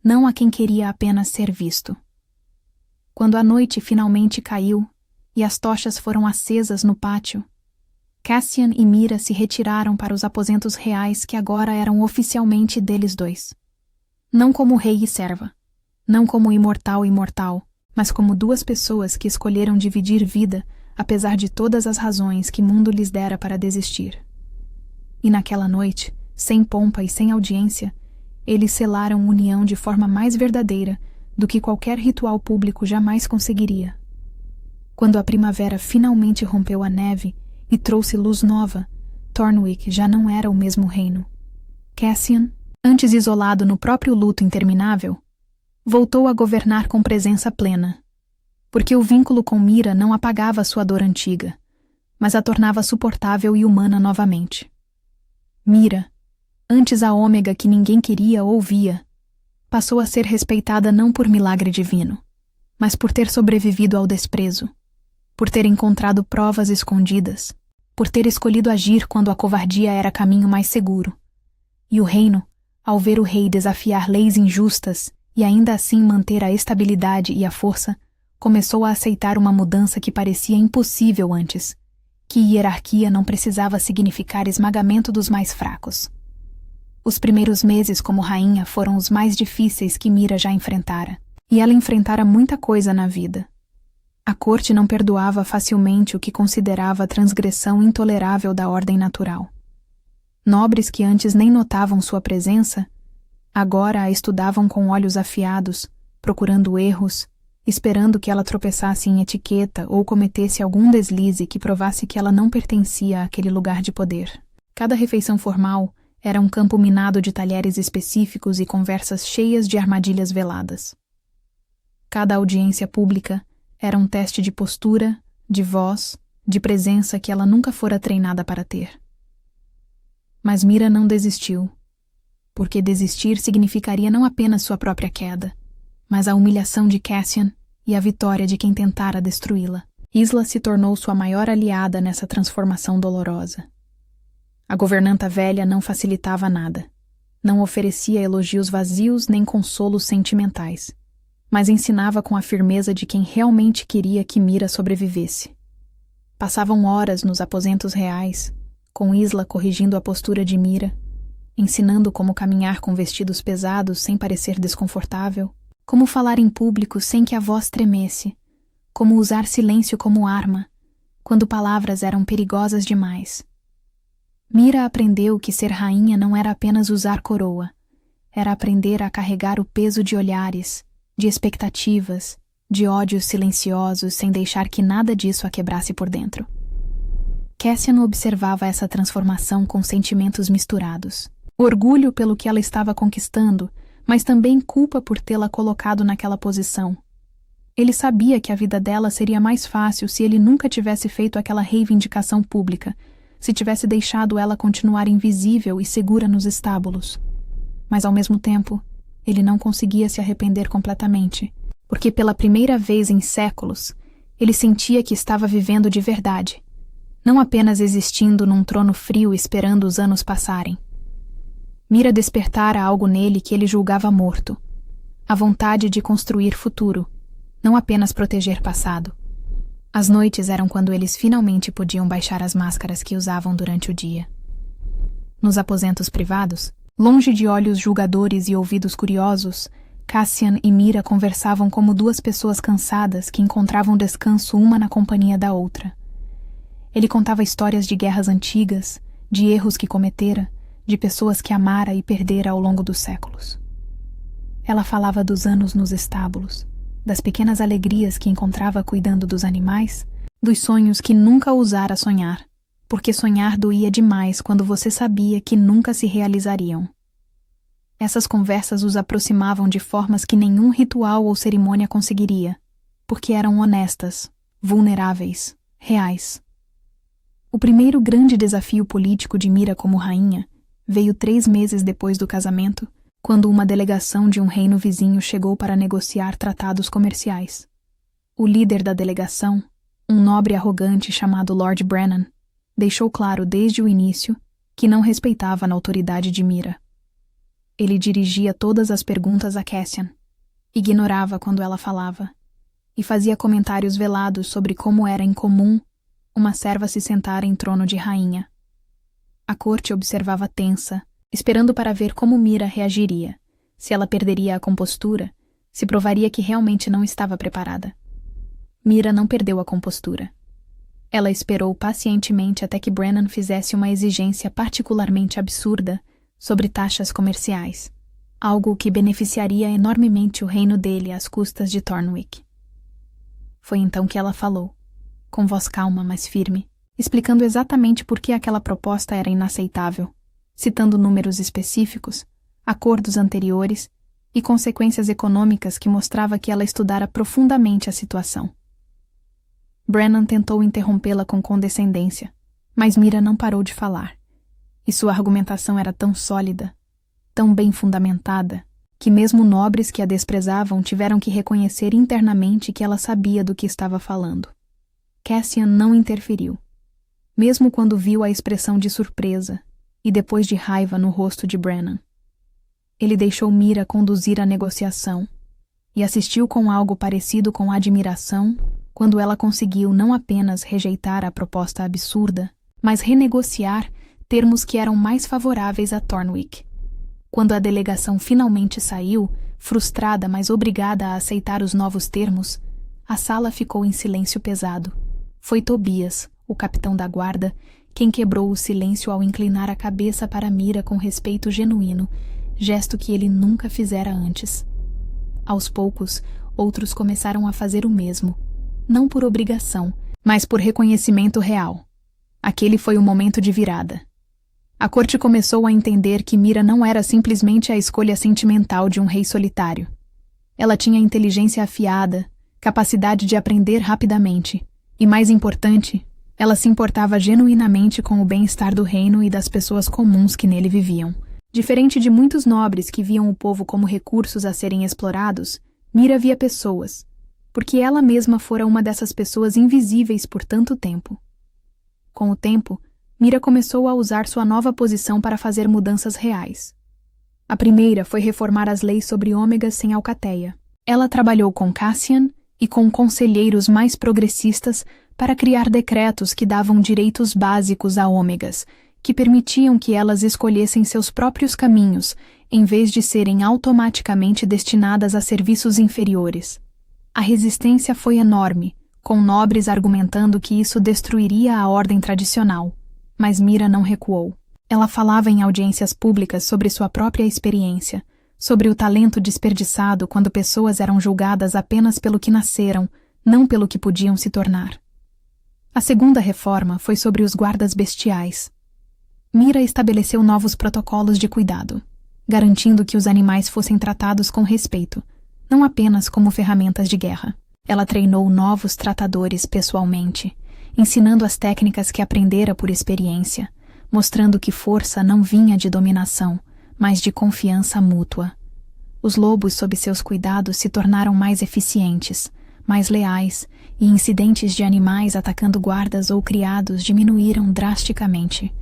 não a quem queria apenas ser visto. Quando a noite finalmente caiu e as tochas foram acesas no pátio, Cassian e Mira se retiraram para os aposentos reais que agora eram oficialmente deles dois. Não como rei e serva, não como imortal e mortal, mas como duas pessoas que escolheram dividir vida apesar de todas as razões que o mundo lhes dera para desistir. E naquela noite, sem pompa e sem audiência, eles selaram união de forma mais verdadeira do que qualquer ritual público jamais conseguiria. Quando a primavera finalmente rompeu a neve e trouxe luz nova, Thornwick já não era o mesmo reino. Cassian, antes isolado no próprio luto interminável, voltou a governar com presença plena, porque o vínculo com Mira não apagava sua dor antiga, mas a tornava suportável e humana novamente. Mira, antes a ômega que ninguém queria ou via, passou a ser respeitada não por milagre divino, mas por ter sobrevivido ao desprezo, por ter encontrado provas escondidas, por ter escolhido agir quando a covardia era caminho mais seguro. E o reino, ao ver o rei desafiar leis injustas e ainda assim manter a estabilidade e a força, começou a aceitar uma mudança que parecia impossível antes, que hierarquia não precisava significar esmagamento dos mais fracos. Os primeiros meses como rainha foram os mais difíceis que Mira já enfrentara, e ela enfrentara muita coisa na vida. A corte não perdoava facilmente o que considerava a transgressão intolerável da ordem natural. Nobres que antes nem notavam sua presença, agora a estudavam com olhos afiados, procurando erros, esperando que ela tropeçasse em etiqueta ou cometesse algum deslize que provasse que ela não pertencia àquele lugar de poder. Cada refeição formal era um campo minado de talheres específicos e conversas cheias de armadilhas veladas. Cada audiência pública era um teste de postura, de voz, de presença que ela nunca fora treinada para ter. Mas Mira não desistiu, porque desistir significaria não apenas sua própria queda, mas a humilhação de Cassian e a vitória de quem tentara destruí-la. Isla se tornou sua maior aliada nessa transformação dolorosa. A governanta velha não facilitava nada, não oferecia elogios vazios nem consolos sentimentais, mas ensinava com a firmeza de quem realmente queria que Mira sobrevivesse. Passavam horas nos aposentos reais, com Isla corrigindo a postura de Mira, ensinando como caminhar com vestidos pesados sem parecer desconfortável, como falar em público sem que a voz tremesse, como usar silêncio como arma, quando palavras eram perigosas demais. Mira aprendeu que ser rainha não era apenas usar coroa, era aprender a carregar o peso de olhares, de expectativas, de ódios silenciosos sem deixar que nada disso a quebrasse por dentro. Cassian observava essa transformação com sentimentos misturados. Orgulho pelo que ela estava conquistando, mas também culpa por tê-la colocado naquela posição. Ele sabia que a vida dela seria mais fácil se ele nunca tivesse feito aquela reivindicação pública, se tivesse deixado ela continuar invisível e segura nos estábulos. Mas ao mesmo tempo, ele não conseguia se arrepender completamente, porque pela primeira vez em séculos, ele sentia que estava vivendo de verdade, não apenas existindo num trono frio esperando os anos passarem. Mira despertara algo nele que ele julgava morto, a vontade de construir futuro, não apenas proteger passado. As noites eram quando eles finalmente podiam baixar as máscaras que usavam durante o dia. Nos aposentos privados, longe de olhos julgadores e ouvidos curiosos, Cassian e Mira conversavam como duas pessoas cansadas que encontravam descanso uma na companhia da outra. Ele contava histórias de guerras antigas, de erros que cometera, de pessoas que amara e perdera ao longo dos séculos. Ela falava dos anos nos estábulos, das pequenas alegrias que encontrava cuidando dos animais, dos sonhos que nunca ousara sonhar, porque sonhar doía demais quando você sabia que nunca se realizariam. Essas conversas os aproximavam de formas que nenhum ritual ou cerimônia conseguiria, porque eram honestas, vulneráveis, reais. O primeiro grande desafio político de Mira como rainha veio 3 meses depois do casamento, quando uma delegação de um reino vizinho chegou para negociar tratados comerciais. O líder da delegação, um nobre arrogante chamado Lord Brennan, deixou claro desde o início que não respeitava a autoridade de Mira. Ele dirigia todas as perguntas a Cassian, ignorava quando ela falava, e fazia comentários velados sobre como era incomum uma serva se sentar em trono de rainha. A corte observava tensa, esperando para ver como Mira reagiria, se ela perderia a compostura, se provaria que realmente não estava preparada. Mira não perdeu a compostura. Ela esperou pacientemente até que Brennan fizesse uma exigência particularmente absurda sobre taxas comerciais, algo que beneficiaria enormemente o reino dele às custas de Thornwick. Foi então que ela falou, com voz calma, mas firme, explicando exatamente por que aquela proposta era inaceitável, citando números específicos, acordos anteriores e consequências econômicas que mostrava que ela estudara profundamente a situação. Brennan tentou interrompê-la com condescendência, mas Mira não parou de falar, e sua argumentação era tão sólida, tão bem fundamentada, que mesmo nobres que a desprezavam tiveram que reconhecer internamente que ela sabia do que estava falando. Cassian não interferiu, mesmo quando viu a expressão de surpresa e depois de raiva no rosto de Brennan. Ele deixou Mira conduzir a negociação e assistiu com algo parecido com admiração quando ela conseguiu não apenas rejeitar a proposta absurda, mas renegociar termos que eram mais favoráveis a Thornwick. Quando a delegação finalmente saiu, frustrada mas obrigada a aceitar os novos termos, a sala ficou em silêncio pesado. Foi Tobias, o capitão da guarda, quem quebrou o silêncio ao inclinar a cabeça para Mira com respeito genuíno, gesto que ele nunca fizera antes. Aos poucos, outros começaram a fazer o mesmo, não por obrigação, mas por reconhecimento real. Aquele foi o momento de virada. A corte começou a entender que Mira não era simplesmente a escolha sentimental de um rei solitário. Ela tinha inteligência afiada, capacidade de aprender rapidamente, e mais importante, ela se importava genuinamente com o bem-estar do reino e das pessoas comuns que nele viviam. Diferente de muitos nobres que viam o povo como recursos a serem explorados, Mira via pessoas, porque ela mesma fora uma dessas pessoas invisíveis por tanto tempo. Com o tempo, Mira começou a usar sua nova posição para fazer mudanças reais. A primeira foi reformar as leis sobre ômegas sem alcateia. Ela trabalhou com Cassian e com conselheiros mais progressistas para criar decretos que davam direitos básicos a ômegas, que permitiam que elas escolhessem seus próprios caminhos, em vez de serem automaticamente destinadas a serviços inferiores. A resistência foi enorme, com nobres argumentando que isso destruiria a ordem tradicional, mas Mira não recuou. Ela falava em audiências públicas sobre sua própria experiência, sobre o talento desperdiçado quando pessoas eram julgadas apenas pelo que nasceram, não pelo que podiam se tornar. A segunda reforma foi sobre os guardas bestiais. Mira estabeleceu novos protocolos de cuidado, garantindo que os animais fossem tratados com respeito, não apenas como ferramentas de guerra. Ela treinou novos tratadores pessoalmente, ensinando as técnicas que aprendera por experiência, mostrando que força não vinha de dominação, mas de confiança mútua. Os lobos sob seus cuidados se tornaram mais eficientes, mais leais, e incidentes de animais atacando guardas ou criados diminuíram drasticamente.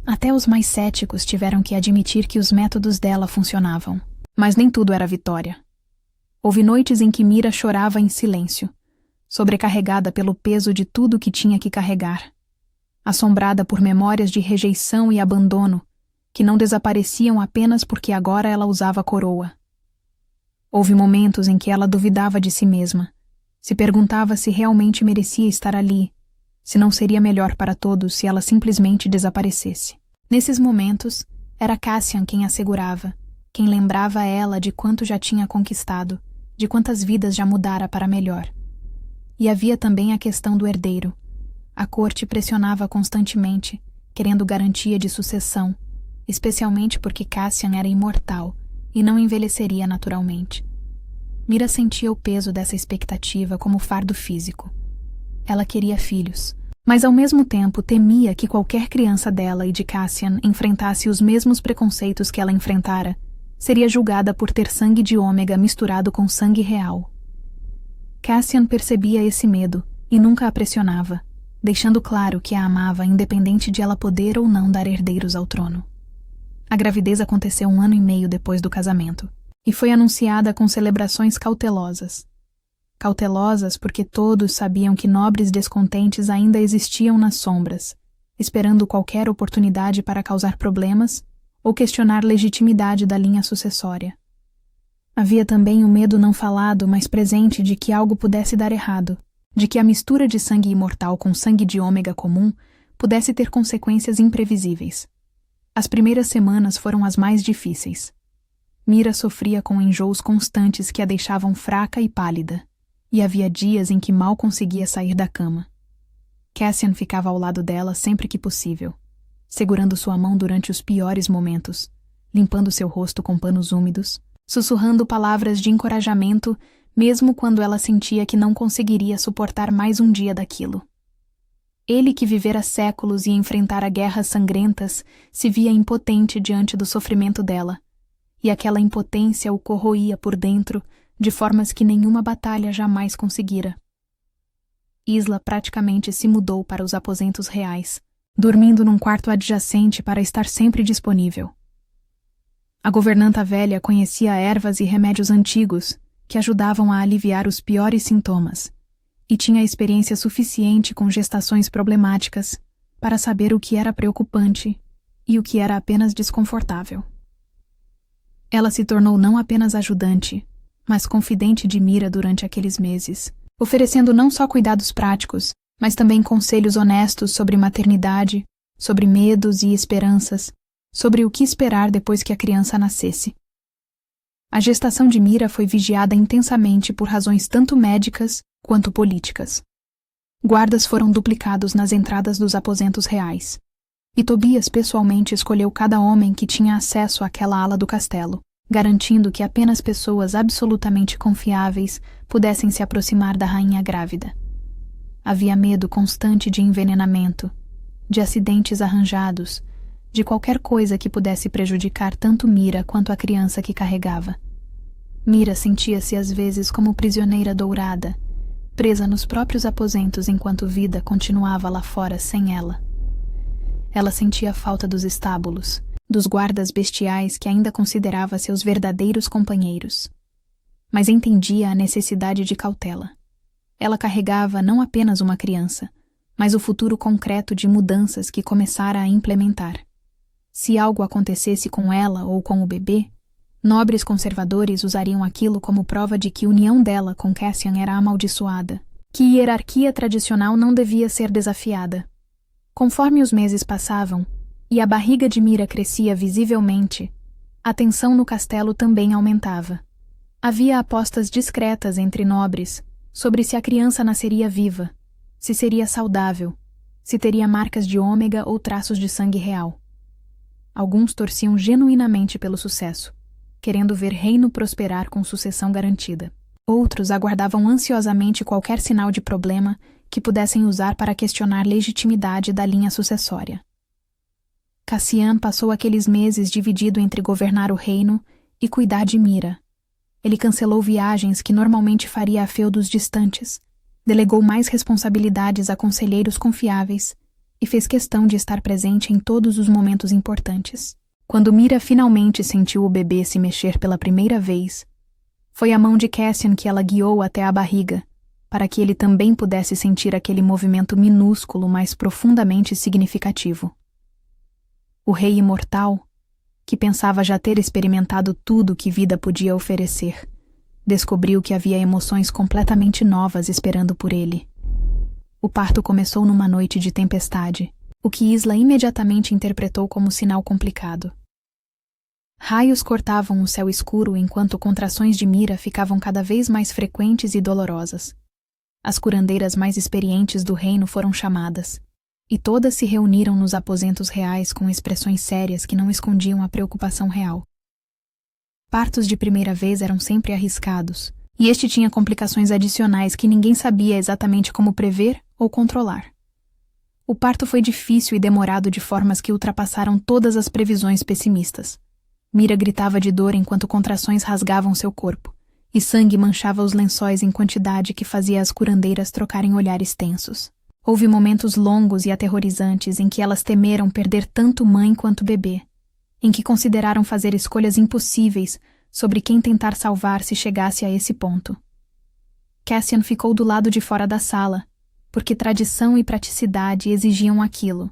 Até os mais céticos tiveram que admitir que os métodos dela funcionavam. Mas nem tudo era vitória. Houve noites em que Mira chorava em silêncio, sobrecarregada pelo peso de tudo que tinha que carregar, assombrada por memórias de rejeição e abandono, que não desapareciam apenas porque agora ela usava coroa. Houve momentos em que ela duvidava de si mesma, se perguntava se realmente merecia estar ali, se não seria melhor para todos se ela simplesmente desaparecesse. Nesses momentos, era Cassian quem a segurava, quem lembrava ela de quanto já tinha conquistado, de quantas vidas já mudara para melhor. E havia também a questão do herdeiro. A corte pressionava constantemente, querendo garantia de sucessão, especialmente porque Cassian era imortal e não envelheceria naturalmente. Mira sentia o peso dessa expectativa como fardo físico. Ela queria filhos, mas ao mesmo tempo temia que qualquer criança dela e de Cassian enfrentasse os mesmos preconceitos que ela enfrentara, seria julgada por ter sangue de ômega misturado com sangue real. Cassian percebia esse medo e nunca a pressionava, deixando claro que a amava independente de ela poder ou não dar herdeiros ao trono. A gravidez aconteceu 1 ano e meio depois do casamento, e foi anunciada com celebrações cautelosas. Cautelosas porque todos sabiam que nobres descontentes ainda existiam nas sombras, esperando qualquer oportunidade para causar problemas ou questionar legitimidade da linha sucessória. Havia também o medo não falado, mas presente de que algo pudesse dar errado, de que a mistura de sangue imortal com sangue de ômega comum pudesse ter consequências imprevisíveis. As primeiras semanas foram as mais difíceis. Mira sofria com enjoos constantes que a deixavam fraca e pálida, e havia dias em que mal conseguia sair da cama. Cassian ficava ao lado dela sempre que possível, segurando sua mão durante os piores momentos, limpando seu rosto com panos úmidos, sussurrando palavras de encorajamento, mesmo quando ela sentia que não conseguiria suportar mais um dia daquilo. Ele, que vivera séculos e enfrentara guerras sangrentas, se via impotente diante do sofrimento dela, e aquela impotência o corroía por dentro de formas que nenhuma batalha jamais conseguira. Isla praticamente se mudou para os aposentos reais, dormindo num quarto adjacente para estar sempre disponível. A governanta velha conhecia ervas e remédios antigos que ajudavam a aliviar os piores sintomas, e tinha experiência suficiente com gestações problemáticas para saber o que era preocupante e o que era apenas desconfortável. Ela se tornou não apenas ajudante, mas confidente de Mira durante aqueles meses, oferecendo não só cuidados práticos, mas também conselhos honestos sobre maternidade, sobre medos e esperanças, sobre o que esperar depois que a criança nascesse. A gestação de Mira foi vigiada intensamente por razões tanto médicas quanto políticas. Guardas foram duplicados nas entradas dos aposentos reais, e Tobias pessoalmente escolheu cada homem que tinha acesso àquela ala do castelo, garantindo que apenas pessoas absolutamente confiáveis pudessem se aproximar da rainha grávida. Havia medo constante de envenenamento, de acidentes arranjados, de qualquer coisa que pudesse prejudicar tanto Mira quanto a criança que carregava. Mira sentia-se às vezes como prisioneira dourada, presa nos próprios aposentos enquanto vida continuava lá fora sem ela. Ela sentia a falta dos estábulos, dos guardas bestiais que ainda considerava seus verdadeiros companheiros. Mas entendia a necessidade de cautela. Ela carregava não apenas uma criança, mas o futuro concreto de mudanças que começara a implementar. Se algo acontecesse com ela ou com o bebê, nobres conservadores usariam aquilo como prova de que a união dela com Cassian era amaldiçoada, que a hierarquia tradicional não devia ser desafiada. Conforme os meses passavam, e a barriga de Mira crescia visivelmente, a tensão no castelo também aumentava. Havia apostas discretas entre nobres sobre se a criança nasceria viva, se seria saudável, se teria marcas de ômega ou traços de sangue real. Alguns torciam genuinamente pelo sucesso, querendo ver reino prosperar com sucessão garantida. Outros aguardavam ansiosamente qualquer sinal de problema que pudessem usar para questionar a legitimidade da linha sucessória. Cassian passou aqueles meses dividido entre governar o reino e cuidar de Mira. Ele cancelou viagens que normalmente faria a feudos distantes, delegou mais responsabilidades a conselheiros confiáveis e fez questão de estar presente em todos os momentos importantes. Quando Mira finalmente sentiu o bebê se mexer pela primeira vez, foi a mão de Cassian que ela guiou até a barriga, para que ele também pudesse sentir aquele movimento minúsculo, mas profundamente significativo. O rei imortal, que pensava já ter experimentado tudo que vida podia oferecer, descobriu que havia emoções completamente novas esperando por ele. O parto começou numa noite de tempestade, o que Isla imediatamente interpretou como sinal complicado. Raios cortavam o céu escuro enquanto contrações de Mira ficavam cada vez mais frequentes e dolorosas. As curandeiras mais experientes do reino foram chamadas, e todas se reuniram nos aposentos reais com expressões sérias que não escondiam a preocupação real. Partos de primeira vez eram sempre arriscados, e este tinha complicações adicionais que ninguém sabia exatamente como prever ou controlar. O parto foi difícil e demorado de formas que ultrapassaram todas as previsões pessimistas. Mira gritava de dor enquanto contrações rasgavam seu corpo, e sangue manchava os lençóis em quantidade que fazia as curandeiras trocarem olhares tensos. Houve momentos longos e aterrorizantes em que elas temeram perder tanto mãe quanto bebê, em que consideraram fazer escolhas impossíveis sobre quem tentar salvar se chegasse a esse ponto. Cassian ficou do lado de fora da sala, porque tradição e praticidade exigiam aquilo,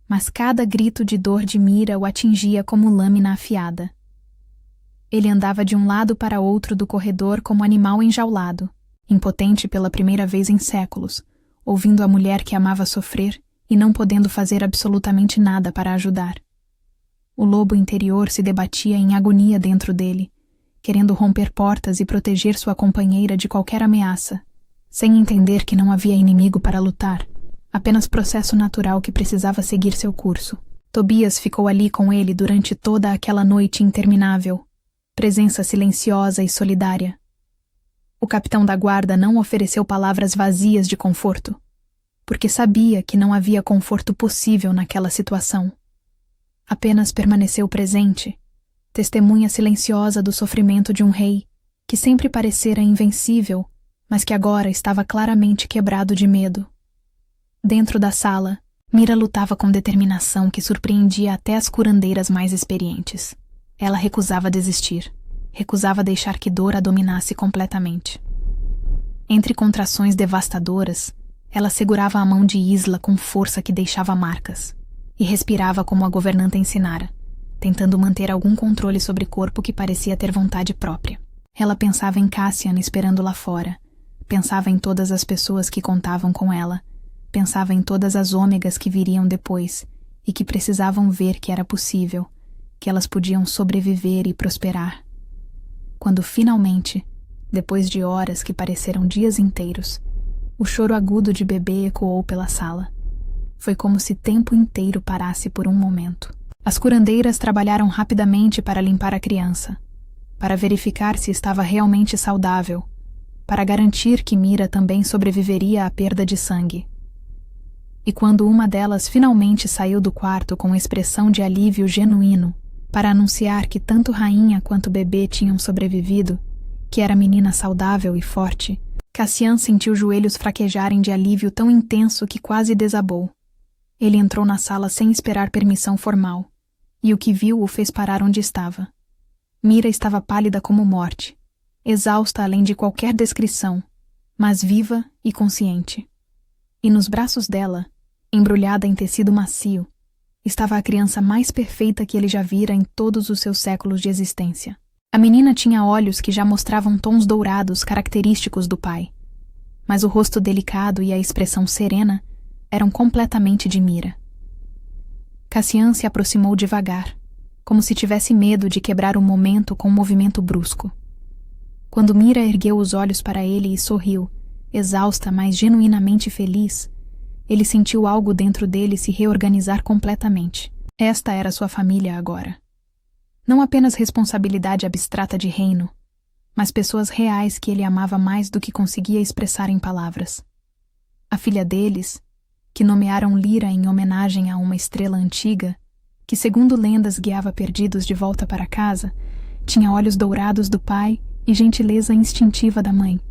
mas cada grito de dor de Mira o atingia como lâmina afiada. Ele andava de um lado para outro do corredor como animal enjaulado, impotente pela primeira vez em séculos, ouvindo a mulher que amava sofrer e não podendo fazer absolutamente nada para ajudar. O lobo interior se debatia em agonia dentro dele, querendo romper portas e proteger sua companheira de qualquer ameaça, sem entender que não havia inimigo para lutar, apenas processo natural que precisava seguir seu curso. Tobias ficou ali com ele durante toda aquela noite interminável, presença silenciosa e solidária. O capitão da guarda não ofereceu palavras vazias de conforto, porque sabia que não havia conforto possível naquela situação. Apenas permaneceu presente, testemunha silenciosa do sofrimento de um rei que sempre parecera invencível, mas que agora estava claramente quebrado de medo. Dentro da sala, Mira lutava com determinação que surpreendia até as curandeiras mais experientes. Ela recusava desistir, recusava deixar que dor a dominasse completamente. Entre contrações devastadoras, ela segurava a mão de Isla com força que deixava marcas, e respirava como a governanta ensinara, tentando manter algum controle sobre o corpo que parecia ter vontade própria. Ela pensava em Cassian esperando lá fora, pensava em todas as pessoas que contavam com ela, pensava em todas as ômegas que viriam depois e que precisavam ver que era possível, que elas podiam sobreviver e prosperar. Quando finalmente, depois de horas que pareceram dias inteiros, o choro agudo de bebê ecoou pela sala. Foi como se tempo inteiro parasse por um momento. As curandeiras trabalharam rapidamente para limpar a criança, para verificar se estava realmente saudável, para garantir que Mira também sobreviveria à perda de sangue. E quando uma delas finalmente saiu do quarto com expressão de alívio genuíno, para anunciar que tanto rainha quanto bebê tinham sobrevivido, que era menina saudável e forte, Cassian sentiu os joelhos fraquejarem de alívio tão intenso que quase desabou. Ele entrou na sala sem esperar permissão formal, e o que viu o fez parar onde estava. Mira estava pálida como morte, exausta além de qualquer descrição, mas viva e consciente. E nos braços dela, embrulhada em tecido macio, estava a criança mais perfeita que ele já vira em todos os seus séculos de existência. A menina tinha olhos que já mostravam tons dourados característicos do pai, mas o rosto delicado e a expressão serena eram completamente de Mira. Cassian se aproximou devagar, como se tivesse medo de quebrar o momento com um movimento brusco. Quando Mira ergueu os olhos para ele e sorriu, exausta, mas genuinamente feliz, ele sentiu algo dentro dele se reorganizar completamente. Esta era sua família agora. Não apenas responsabilidade abstrata de reino, mas pessoas reais que ele amava mais do que conseguia expressar em palavras. A filha deles, que nomearam Lyra em homenagem a uma estrela antiga, que segundo lendas guiava perdidos de volta para casa, tinha olhos dourados do pai e gentileza instintiva da mãe.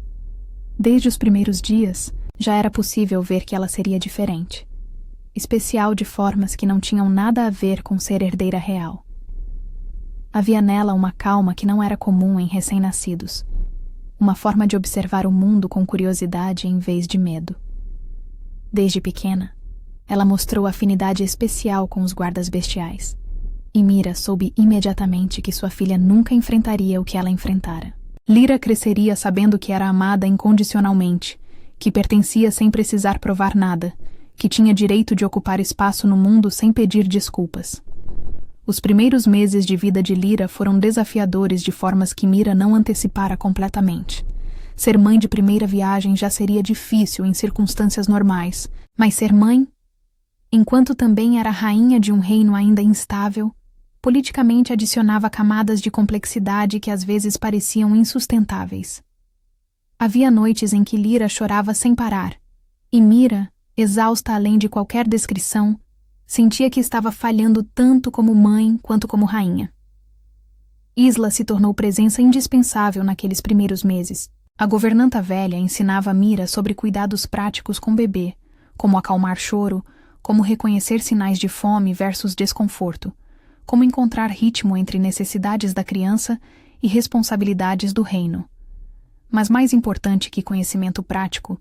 Desde os primeiros dias, já era possível ver que ela seria diferente, especial de formas que não tinham nada a ver com ser herdeira real. Havia nela uma calma que não era comum em recém-nascidos, uma forma de observar o mundo com curiosidade em vez de medo. Desde pequena, ela mostrou afinidade especial com os guardas bestiais, e Mira soube imediatamente que sua filha nunca enfrentaria o que ela enfrentara. Lyra cresceria sabendo que era amada incondicionalmente, que pertencia sem precisar provar nada, que tinha direito de ocupar espaço no mundo sem pedir desculpas. Os primeiros meses de vida de Lyra foram desafiadores de formas que Mira não antecipara completamente. Ser mãe de primeira viagem já seria difícil em circunstâncias normais, mas ser mãe, enquanto também era rainha de um reino ainda instável, politicamente adicionava camadas de complexidade que às vezes pareciam insustentáveis. Havia noites em que Lyra chorava sem parar, e Mira, exausta além de qualquer descrição, sentia que estava falhando tanto como mãe quanto como rainha. Isla se tornou presença indispensável naqueles primeiros meses. A governanta velha ensinava a Mira sobre cuidados práticos com o bebê, como acalmar choro, como reconhecer sinais de fome versus desconforto, como encontrar ritmo entre necessidades da criança e responsabilidades do reino. Mas mais importante que conhecimento prático,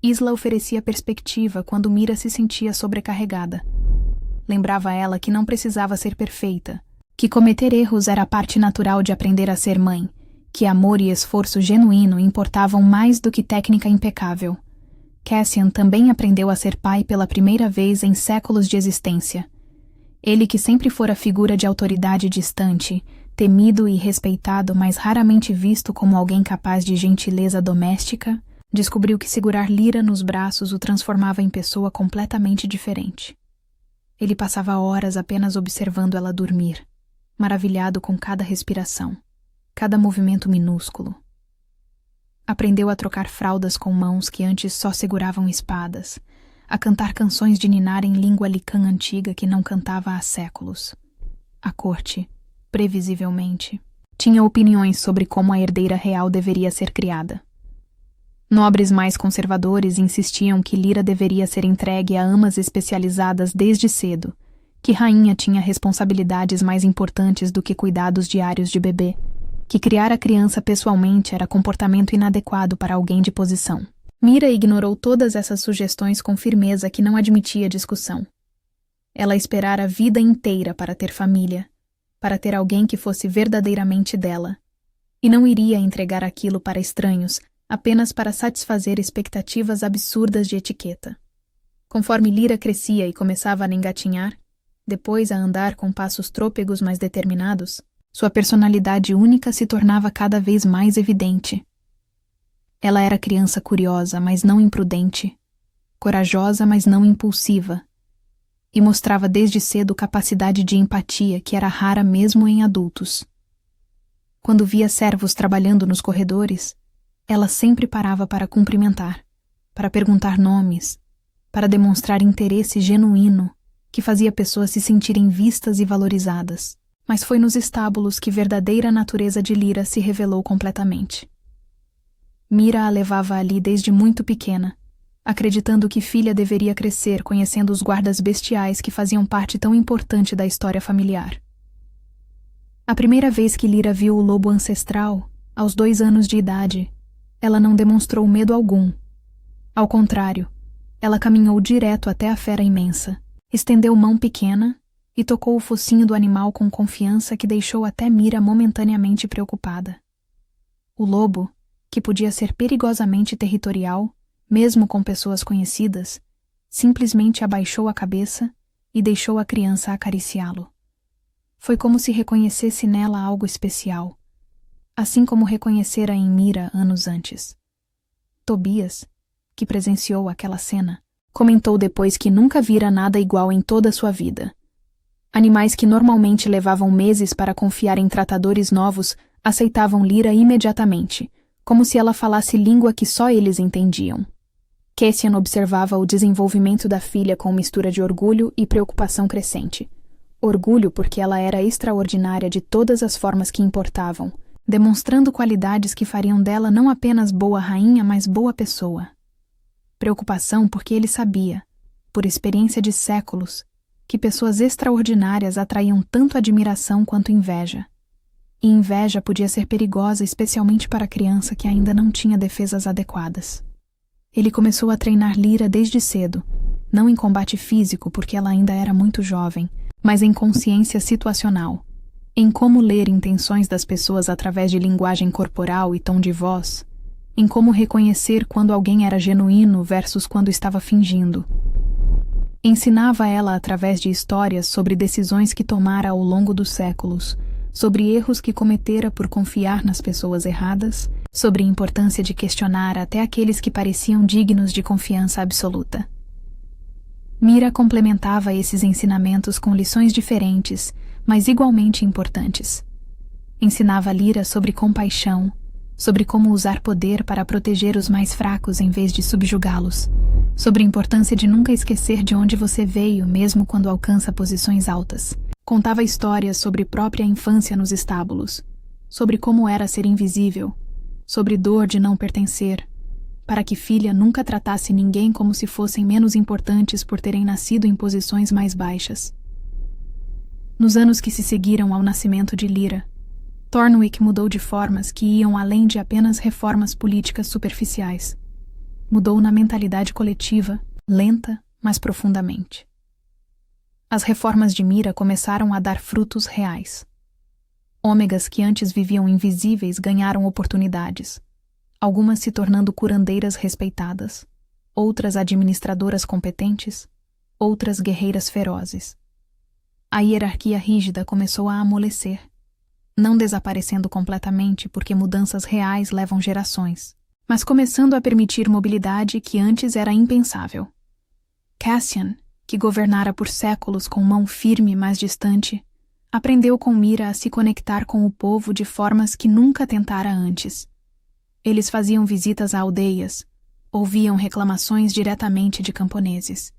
Isla oferecia perspectiva quando Mira se sentia sobrecarregada. Lembrava ela que não precisava ser perfeita, que cometer erros era parte natural de aprender a ser mãe, que amor e esforço genuíno importavam mais do que técnica impecável. Cassian também aprendeu a ser pai pela primeira vez em séculos de existência. Ele, que sempre fora figura de autoridade distante, temido e respeitado, mas raramente visto como alguém capaz de gentileza doméstica, descobriu que segurar Lyra nos braços o transformava em pessoa completamente diferente. Ele passava horas apenas observando ela dormir, maravilhado com cada respiração, cada movimento minúsculo. Aprendeu a trocar fraldas com mãos que antes só seguravam espadas, a cantar canções de ninar em língua licã antiga que não cantava há séculos. A corte, previsivelmente, tinha opiniões sobre como a herdeira real deveria ser criada. Nobres mais conservadores insistiam que Lyra deveria ser entregue a amas especializadas desde cedo, que rainha tinha responsabilidades mais importantes do que cuidados diários de bebê, que criar a criança pessoalmente era comportamento inadequado para alguém de posição. Mira ignorou todas essas sugestões com firmeza que não admitia discussão. Ela esperara a vida inteira para ter família, para ter alguém que fosse verdadeiramente dela, e não iria entregar aquilo para estranhos apenas para satisfazer expectativas absurdas de etiqueta. Conforme Lyra crescia e começava a engatinhar, depois a andar com passos trôpegos mais determinados, sua personalidade única se tornava cada vez mais evidente. Ela era criança curiosa, mas não imprudente, corajosa, mas não impulsiva, e mostrava desde cedo capacidade de empatia que era rara mesmo em adultos. Quando via servos trabalhando nos corredores, ela sempre parava para cumprimentar, para perguntar nomes, para demonstrar interesse genuíno que fazia pessoas se sentirem vistas e valorizadas. Mas foi nos estábulos que a verdadeira natureza de Lyra se revelou completamente. Mira a levava ali desde muito pequena, acreditando que filha deveria crescer conhecendo os guardas bestiais que faziam parte tão importante da história familiar. A primeira vez que Lyra viu o lobo ancestral, aos 2 anos de idade, ela não demonstrou medo algum. Ao contrário, ela caminhou direto até a fera imensa, estendeu mão pequena e tocou o focinho do animal com confiança que deixou até Mira momentaneamente preocupada. O lobo, que podia ser perigosamente territorial, mesmo com pessoas conhecidas, simplesmente abaixou a cabeça e deixou a criança acariciá-lo. Foi como se reconhecesse nela algo especial, assim como reconhecera em Mira anos antes. Tobias, que presenciou aquela cena, comentou depois que nunca vira nada igual em toda a sua vida. Animais que normalmente levavam meses para confiar em tratadores novos aceitavam Lyra imediatamente, como se ela falasse língua que só eles entendiam. Cassian observava o desenvolvimento da filha com mistura de orgulho e preocupação crescente. Orgulho porque ela era extraordinária de todas as formas que importavam, demonstrando qualidades que fariam dela não apenas boa rainha, mas boa pessoa. Preocupação porque ele sabia, por experiência de séculos, que pessoas extraordinárias atraíam tanto admiração quanto inveja. E inveja podia ser perigosa, especialmente para a criança que ainda não tinha defesas adequadas. Ele começou a treinar Lyra desde cedo, não em combate físico porque ela ainda era muito jovem, mas em consciência situacional, em como ler intenções das pessoas através de linguagem corporal e tom de voz, em como reconhecer quando alguém era genuíno versus quando estava fingindo. Ensinava ela através de histórias sobre decisões que tomara ao longo dos séculos, sobre erros que cometera por confiar nas pessoas erradas, sobre a importância de questionar até aqueles que pareciam dignos de confiança absoluta. Mira complementava esses ensinamentos com lições diferentes, mas igualmente importantes. Ensinava Lyra sobre compaixão, sobre como usar poder para proteger os mais fracos em vez de subjugá-los, sobre a importância de nunca esquecer de onde você veio, mesmo quando alcança posições altas. Contava histórias sobre própria infância nos estábulos, sobre como era ser invisível, sobre dor de não pertencer, para que filha nunca tratasse ninguém como se fossem menos importantes por terem nascido em posições mais baixas. Nos anos que se seguiram ao nascimento de Lyra, Thornwick mudou de formas que iam além de apenas reformas políticas superficiais. Mudou na mentalidade coletiva, lenta, mas profundamente. As reformas de Mira começaram a dar frutos reais. Ômegas que antes viviam invisíveis ganharam oportunidades, algumas se tornando curandeiras respeitadas, outras administradoras competentes, outras guerreiras ferozes. A hierarquia rígida começou a amolecer, não desaparecendo completamente porque mudanças reais levam gerações, mas começando a permitir mobilidade que antes era impensável. Cassian, que governara por séculos com mão firme mas distante, aprendeu com Mira a se conectar com o povo de formas que nunca tentara antes. Eles faziam visitas a aldeias, ouviam reclamações diretamente de camponeses,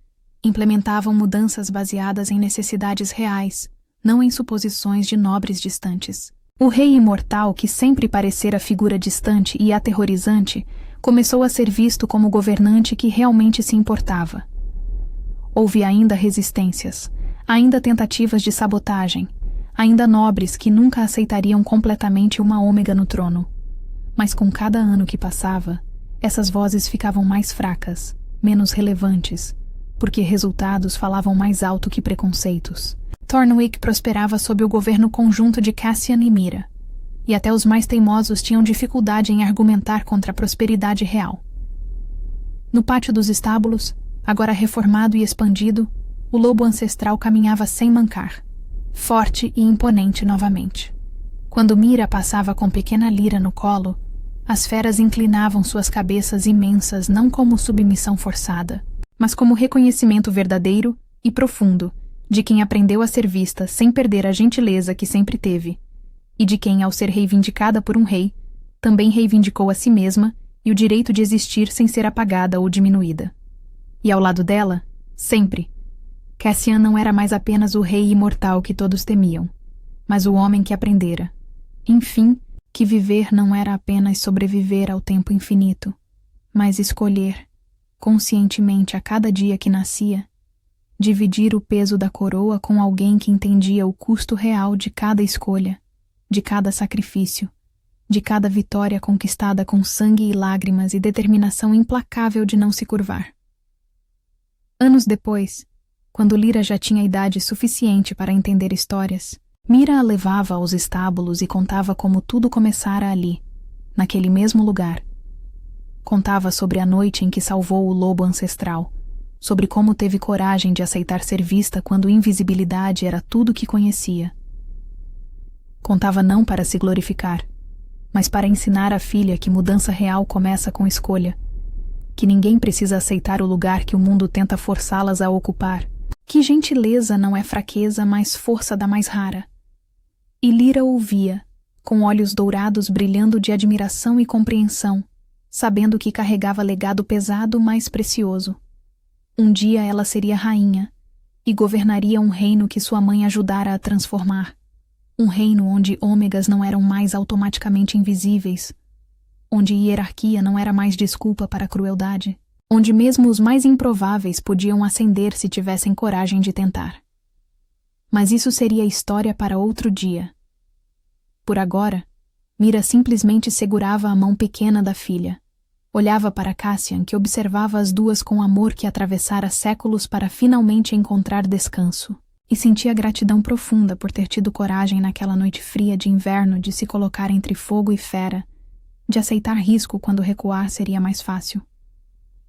implementavam mudanças baseadas em necessidades reais, não em suposições de nobres distantes. O rei imortal, que sempre parecera figura distante e aterrorizante, começou a ser visto como governante que realmente se importava. Houve ainda resistências, ainda tentativas de sabotagem, ainda nobres que nunca aceitariam completamente uma ômega no trono. Mas com cada ano que passava, essas vozes ficavam mais fracas, menos relevantes, porque resultados falavam mais alto que preconceitos. Thornwick prosperava sob o governo conjunto de Cassian e Mira, e até os mais teimosos tinham dificuldade em argumentar contra a prosperidade real. No pátio dos estábulos, agora reformado e expandido, o lobo ancestral caminhava sem mancar, forte e imponente novamente. Quando Mira passava com pequena Lyra no colo, as feras inclinavam suas cabeças imensas não como submissão forçada, mas como reconhecimento verdadeiro e profundo de quem aprendeu a ser vista sem perder a gentileza que sempre teve, e de quem, ao ser reivindicada por um rei, também reivindicou a si mesma e o direito de existir sem ser apagada ou diminuída. E ao lado dela, sempre, Cassian não era mais apenas o rei imortal que todos temiam, mas o homem que aprendera, enfim, que viver não era apenas sobreviver ao tempo infinito, mas escolher, conscientemente a cada dia que nascia, dividir o peso da coroa com alguém que entendia o custo real de cada escolha, de cada sacrifício, de cada vitória conquistada com sangue e lágrimas e determinação implacável de não se curvar. Anos depois, quando Lyra já tinha idade suficiente para entender histórias, Mira a levava aos estábulos e contava como tudo começara ali, naquele mesmo lugar. Contava sobre a noite em que salvou o lobo ancestral, sobre como teve coragem de aceitar ser vista quando invisibilidade era tudo que conhecia. Contava não para se glorificar, mas para ensinar a filha que mudança real começa com escolha, que ninguém precisa aceitar o lugar que o mundo tenta forçá-las a ocupar, que gentileza não é fraqueza, mas força da mais rara. E Lyra ouvia, com olhos dourados brilhando de admiração e compreensão, sabendo que carregava legado pesado, mas precioso. Um dia ela seria rainha e governaria um reino que sua mãe ajudara a transformar. Um reino onde ômegas não eram mais automaticamente invisíveis, onde hierarquia não era mais desculpa para a crueldade, onde mesmo os mais improváveis podiam ascender se tivessem coragem de tentar. Mas isso seria história para outro dia. Por agora, Mira simplesmente segurava a mão pequena da filha. Olhava para Cassian, que observava as duas com amor que atravessara séculos para finalmente encontrar descanso, e sentia gratidão profunda por ter tido coragem naquela noite fria de inverno de se colocar entre fogo e fera, de aceitar risco quando recuar seria mais fácil.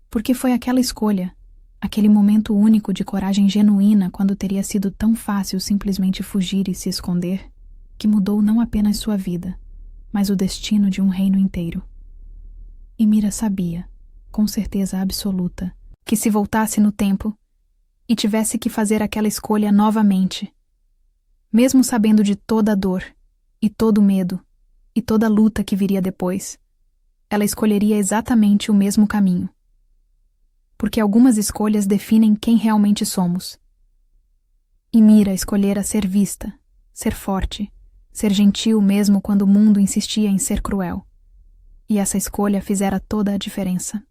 Porque foi aquela escolha, Aquele momento único de coragem genuína quando teria sido tão fácil simplesmente fugir e se esconder, que mudou não apenas sua vida, mas o destino de um reino inteiro. E Mira sabia, com certeza absoluta, que se voltasse no tempo e tivesse que fazer aquela escolha novamente, mesmo sabendo de toda a dor, e todo o medo, e toda a luta que viria depois, ela escolheria exatamente o mesmo caminho. Porque algumas escolhas definem quem realmente somos. E Mira escolhera ser vista, ser forte, ser gentil mesmo quando o mundo insistia em ser cruel. E essa escolha fizera toda a diferença.